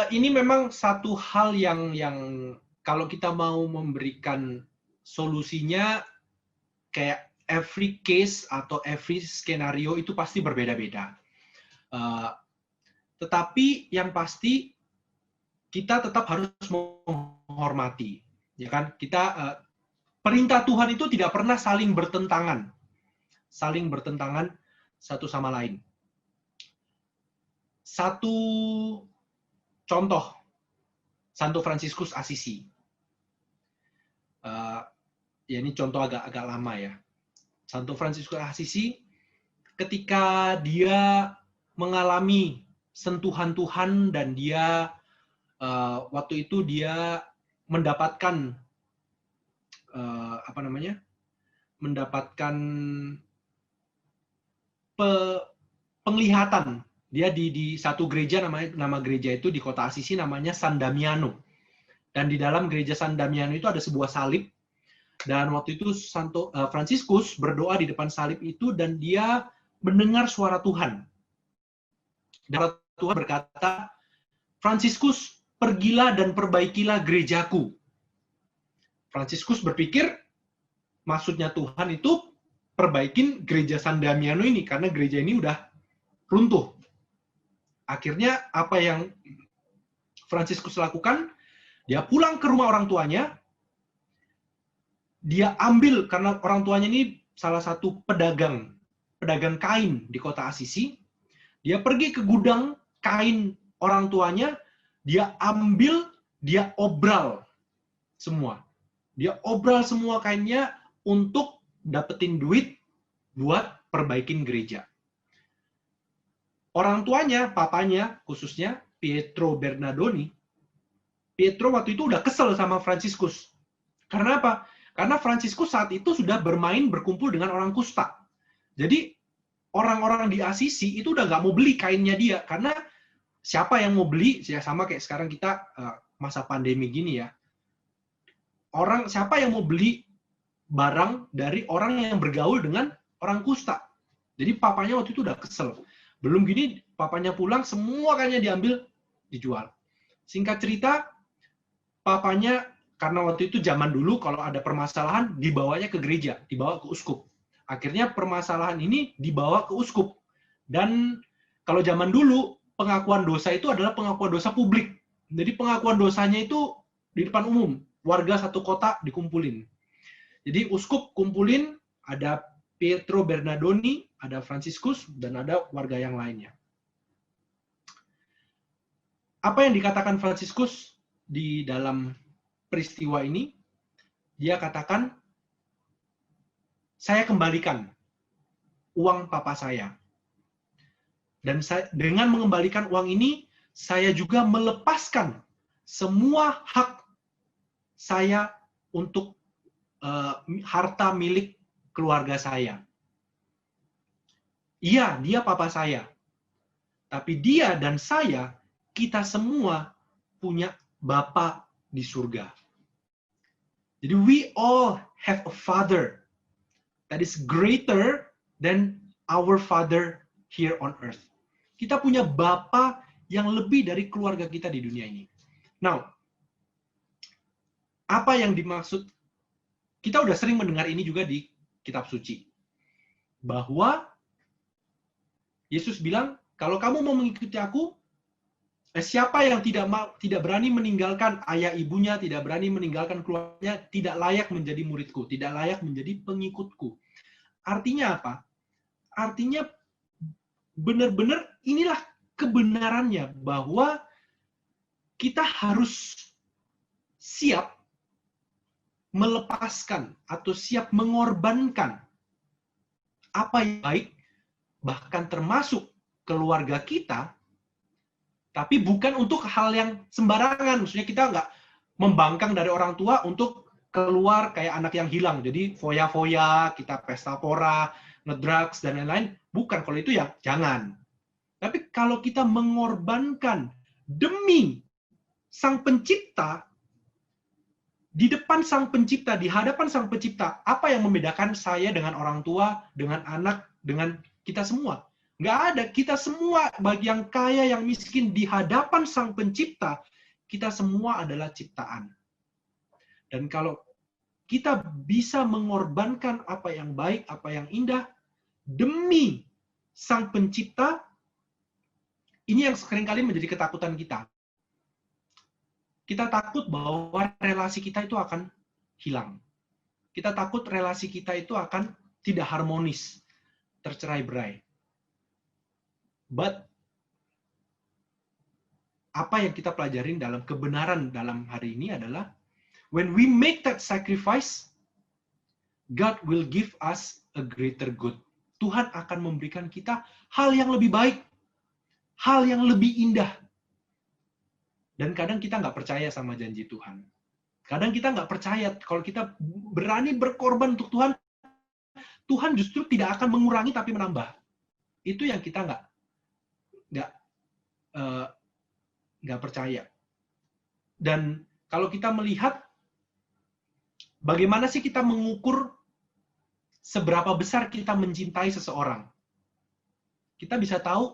ini memang satu hal yang kalau kita mau memberikan solusinya, kayak every case atau every skenario itu pasti berbeda-beda. Tetapi yang pasti kita tetap harus menghormati, ya kan? Kita perintah Tuhan itu tidak pernah saling bertentangan satu sama lain. Satu contoh, Santo Fransiskus Assisi. Ya ini contoh agak lama ya. Santo Fransiskus Assisi, ketika dia mengalami sentuhan Tuhan dan dia waktu itu dia mendapatkan mendapatkan penglihatan. Dia di satu gereja, nama gereja itu di kota Assisi namanya San Damiano. Dan di dalam gereja San Damiano itu ada sebuah salib. Dan waktu itu Santo Fransiskus berdoa di depan salib itu dan dia mendengar suara Tuhan. Dan Tuhan berkata, Fransiskus, pergilah dan perbaikilah gerejaku. Fransiskus berpikir, maksudnya Tuhan itu perbaikin gereja San Damiano ini, karena gereja ini udah runtuh. Akhirnya apa yang Fransiskus lakukan, dia pulang ke rumah orang tuanya, dia ambil, karena orang tuanya ini salah satu pedagang kain di kota Assisi, dia pergi ke gudang kain orang tuanya, dia ambil, dia obral semua. Dia obral semua kainnya untuk dapetin duit buat perbaikin gereja. Orang tuanya, papanya khususnya, Pietro Bernardoni, Pietro waktu itu udah kesel sama Fransiskus. Karena apa? Karena Fransiskus saat itu sudah berkumpul dengan orang kusta. Jadi, orang-orang di Assisi itu udah nggak mau beli kainnya dia. Karena siapa yang mau beli? Ya sama kayak sekarang kita masa pandemi gini ya. Siapa yang mau beli barang dari orang yang bergaul dengan orang kusta? Jadi papanya waktu itu udah kesel. Belum gini, papanya pulang, semua kainnya diambil, dijual. Singkat cerita, papanya, karena waktu itu zaman dulu, kalau ada permasalahan, dibawanya ke gereja, dibawa ke uskup. Akhirnya permasalahan ini dibawa ke uskup. Dan kalau zaman dulu, pengakuan dosa itu adalah pengakuan dosa publik. Jadi pengakuan dosanya itu di depan umum. Warga satu kota dikumpulin. Jadi uskup kumpulin, ada Pietro Bernardoni, ada Franciscus, dan ada warga yang lainnya. Apa yang dikatakan Franciscus di dalam peristiwa ini? Dia katakan, saya kembalikan uang papa saya. Dan dengan mengembalikan uang ini, saya juga melepaskan semua hak saya untuk harta milik keluarga saya. Iya, dia papa saya. Tapi dia dan saya, kita semua punya Bapa di surga. Jadi we all have a father that is greater than our father here on earth. Kita punya Bapa yang lebih dari keluarga kita di dunia ini. Now, apa yang dimaksud? Kita udah sering mendengar ini juga di kitab suci. Bahwa Yesus bilang, kalau kamu mau mengikuti aku, siapa yang tidak berani meninggalkan ayah ibunya, tidak berani meninggalkan keluarganya, tidak layak menjadi muridku, tidak layak menjadi pengikutku. Artinya apa? Artinya benar-benar inilah kebenarannya bahwa kita harus siap melepaskan atau siap mengorbankan apa yang baik, bahkan termasuk keluarga kita, tapi bukan untuk hal yang sembarangan. Maksudnya kita nggak membangkang dari orang tua untuk keluar kayak anak yang hilang. Jadi foya-foya, kita pesta pora, ngedrugs, dan lain-lain. Bukan, kalau itu ya jangan. Tapi kalau kita mengorbankan demi Sang Pencipta, di depan Sang Pencipta, di hadapan Sang Pencipta, apa yang membedakan saya dengan orang tua, dengan anak, dengan kita semua? Nggak ada. Kita semua, bagi yang kaya, yang miskin, di hadapan Sang Pencipta, kita semua adalah ciptaan. Dan kalau kita bisa mengorbankan apa yang baik, apa yang indah, demi Sang Pencipta, ini yang seringkali menjadi ketakutan kita. Kita takut bahwa relasi kita itu akan hilang. Kita takut relasi kita itu akan tidak harmonis, tercerai-berai. But apa yang kita pelajarin dalam kebenaran dalam hari ini adalah when we make that sacrifice, God will give us a greater good. Tuhan akan memberikan kita hal yang lebih baik, hal yang lebih indah. Dan kadang kita nggak percaya sama janji Tuhan. Kadang kita nggak percaya kalau kita berani berkorban untuk Tuhan, Tuhan justru tidak akan mengurangi tapi menambah. Itu yang kita nggak percaya. Dan kalau kita melihat bagaimana sih kita mengukur seberapa besar kita mencintai seseorang, kita bisa tahu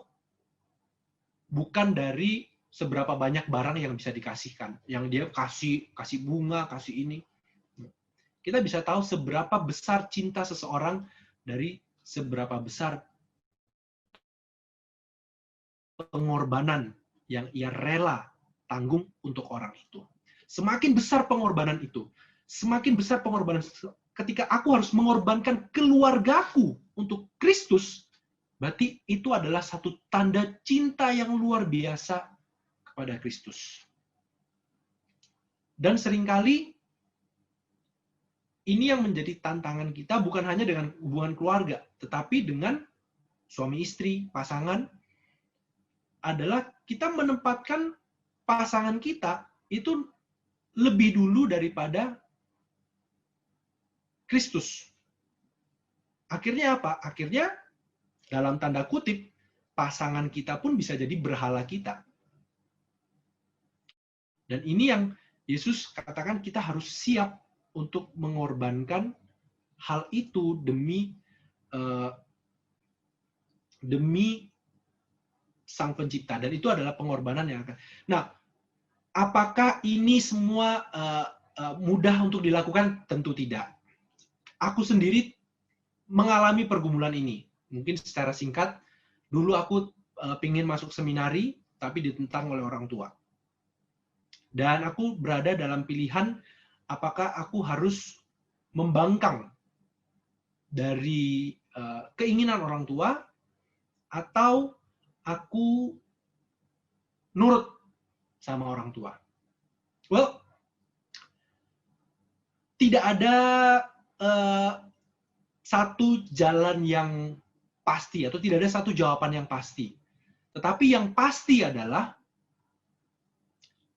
bukan dari seberapa banyak barang yang bisa dikasihkan, yang dia kasih bunga, kasih ini. Kita bisa tahu seberapa besar cinta seseorang dari seberapa besar pengorbanan yang ia rela tanggung untuk orang itu. Semakin besar pengorbanan itu, semakin besar pengorbanan ketika aku harus mengorbankan keluargaku untuk Kristus, berarti itu adalah satu tanda cinta yang luar biasa kepada Kristus. Dan seringkali ini yang menjadi tantangan kita bukan hanya dengan hubungan keluarga, tetapi dengan suami istri, pasangan, adalah kita menempatkan pasangan kita itu lebih dulu daripada Kristus. Akhirnya apa? Akhirnya dalam tanda kutip, pasangan kita pun bisa jadi berhala kita. Dan ini yang Yesus katakan kita harus siap untuk mengorbankan hal itu demi Sang Pencipta. Dan itu adalah pengorbanan yang akan. Nah, apakah ini semua mudah untuk dilakukan? Tentu tidak. Aku sendiri mengalami pergumulan ini. Mungkin secara singkat, dulu aku pingin masuk seminari, tapi ditentang oleh orang tua. Dan aku berada dalam pilihan apakah aku harus membangkang dari keinginan orang tua atau aku nurut sama orang tua. Well, tidak ada satu jalan yang pasti atau tidak ada satu jawaban yang pasti. Tetapi yang pasti adalah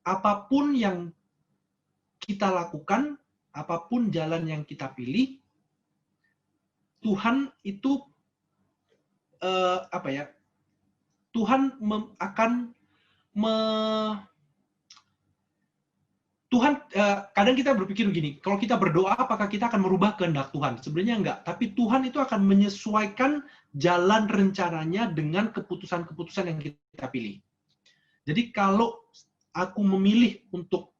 apapun yang kita lakukan, apapun jalan yang kita pilih, Tuhan itu Tuhan kadang kita berpikir begini, kalau kita berdoa apakah kita akan merubah kehendak Tuhan? Sebenarnya enggak, tapi Tuhan itu akan menyesuaikan jalan rencananya dengan keputusan-keputusan yang kita pilih. Jadi kalau aku memilih untuk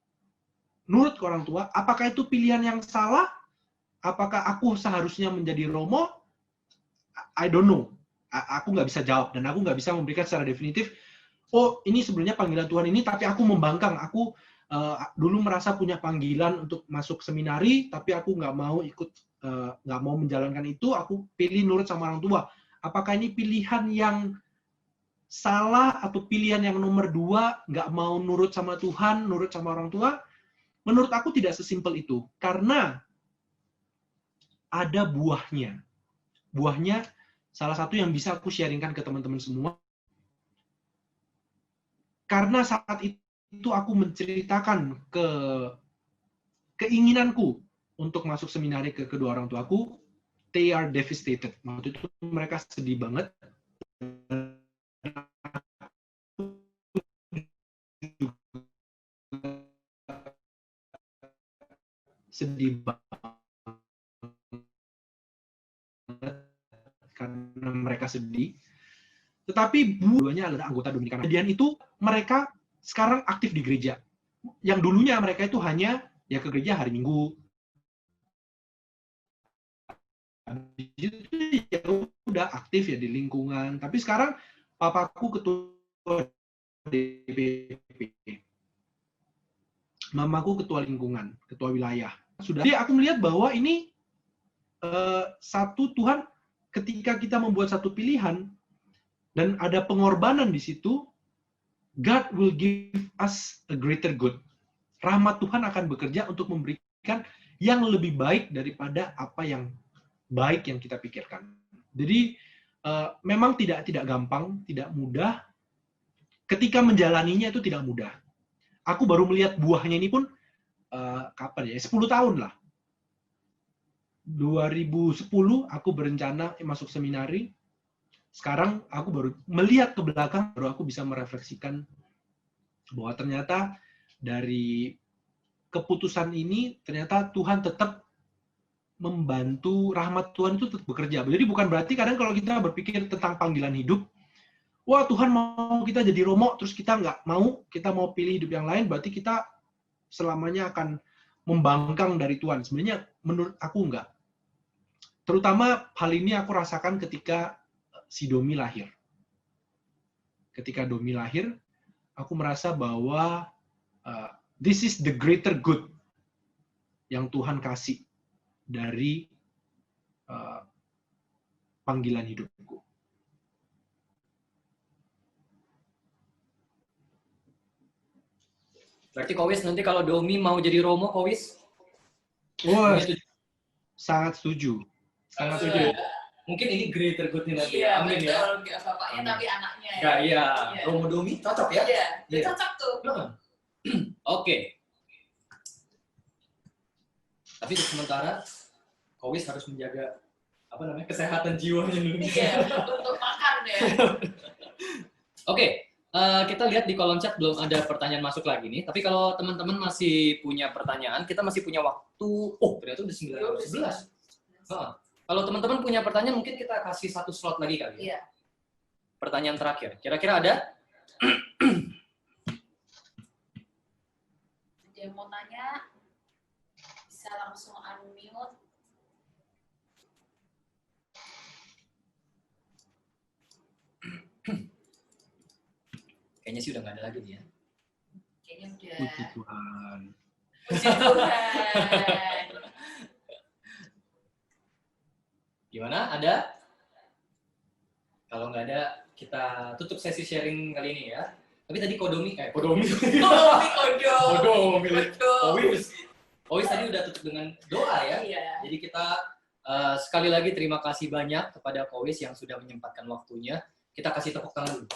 nurut ke orang tua, apakah itu pilihan yang salah? Apakah aku seharusnya menjadi Romo? I don't know. Aku nggak bisa jawab, dan aku nggak bisa memberikan secara definitif, oh ini sebenarnya panggilan Tuhan ini, tapi aku membangkang. Aku dulu merasa punya panggilan untuk masuk seminari, tapi aku nggak mau nggak mau menjalankan itu, aku pilih nurut sama orang tua. Apakah ini pilihan yang salah atau pilihan yang nomor 2, nggak mau nurut sama Tuhan, nurut sama orang tua? Menurut aku tidak sesimpel itu, karena ada buahnya. Buahnya salah satu yang bisa aku sharingkan ke teman-teman semua. Karena saat itu aku menceritakan keinginanku untuk masuk seminari ke kedua orang tuaku, they are devastated. Waktu itu mereka sedih banget. Sedih banget karena mereka sedih. Tetapi dua-duanya adalah anggota Dominika. Kemudian itu mereka sekarang aktif di gereja. Yang dulunya mereka itu hanya ya ke gereja hari Minggu. Ya udah aktif ya di lingkungan. Tapi sekarang papaku ketua DPP. Mamaku ketua lingkungan, ketua wilayah. Sudah. Jadi aku melihat bahwa ini satu Tuhan ketika kita membuat satu pilihan dan ada pengorbanan di situ, God will give us a greater good. Rahmat Tuhan akan bekerja untuk memberikan yang lebih baik daripada apa yang baik yang kita pikirkan. Jadi memang tidak gampang, tidak mudah. Ketika menjalaninya itu tidak mudah. Aku baru melihat buahnya ini pun kapan ya? 10 tahun lah. 2010 aku berencana masuk seminari. Sekarang aku baru melihat ke belakang, baru aku bisa merefleksikan bahwa ternyata dari keputusan ini, ternyata Tuhan tetap membantu, rahmat Tuhan itu tetap bekerja. Jadi bukan berarti kadang kalau kita berpikir tentang panggilan hidup, wah Tuhan mau kita jadi Romo, terus kita nggak mau, kita mau pilih hidup yang lain, berarti kita selamanya akan membangkang dari Tuhan. Sebenarnya menurut aku enggak. Terutama hal ini aku rasakan ketika si Domi lahir. Ketika Domi lahir, aku merasa bahwa this is the greater good yang Tuhan kasih dari panggilan hidupku. Berarti Kowis nanti kalau Domi mau jadi Romo, Kowis? Wah, sangat setuju. Sangat setuju. Mungkin ini greater good nih nanti. Iya, Amin betul. ya. Nggak bapaknya tapi anaknya ya. Nah, iya. Iya. Romo Domi cocok ya? Iya, Iya. cocok tuh. Oke. Tapi untuk sementara, Kowis harus menjaga kesehatan jiwanya dulu. Iya, untuk makan ya. Oke, kita lihat di kolom chat belum ada pertanyaan masuk lagi nih. Tapi kalau teman-teman masih punya pertanyaan, kita masih punya waktu. Oh, ternyata udah 9:11. Kalau teman-teman punya pertanyaan, mungkin kita kasih satu slot lagi kali ya. Iya. Pertanyaan terakhir. Kira-kira ada? Dia mau tanya, bisa langsung unmute. Kayaknya sih udah nggak ada lagi nih ya. Kayaknya udah. Puji Tuhan. Puji Tuhan. Gimana? Ada? Kalau nggak ada, kita tutup sesi sharing kali ini ya. Tapi tadi Kodomi. Kodomi. Owis tadi udah tutup dengan doa ya. Iya. Jadi kita sekali lagi terima kasih banyak kepada Kowis yang sudah menyempatkan waktunya. Kita kasih tepuk tangan dulu.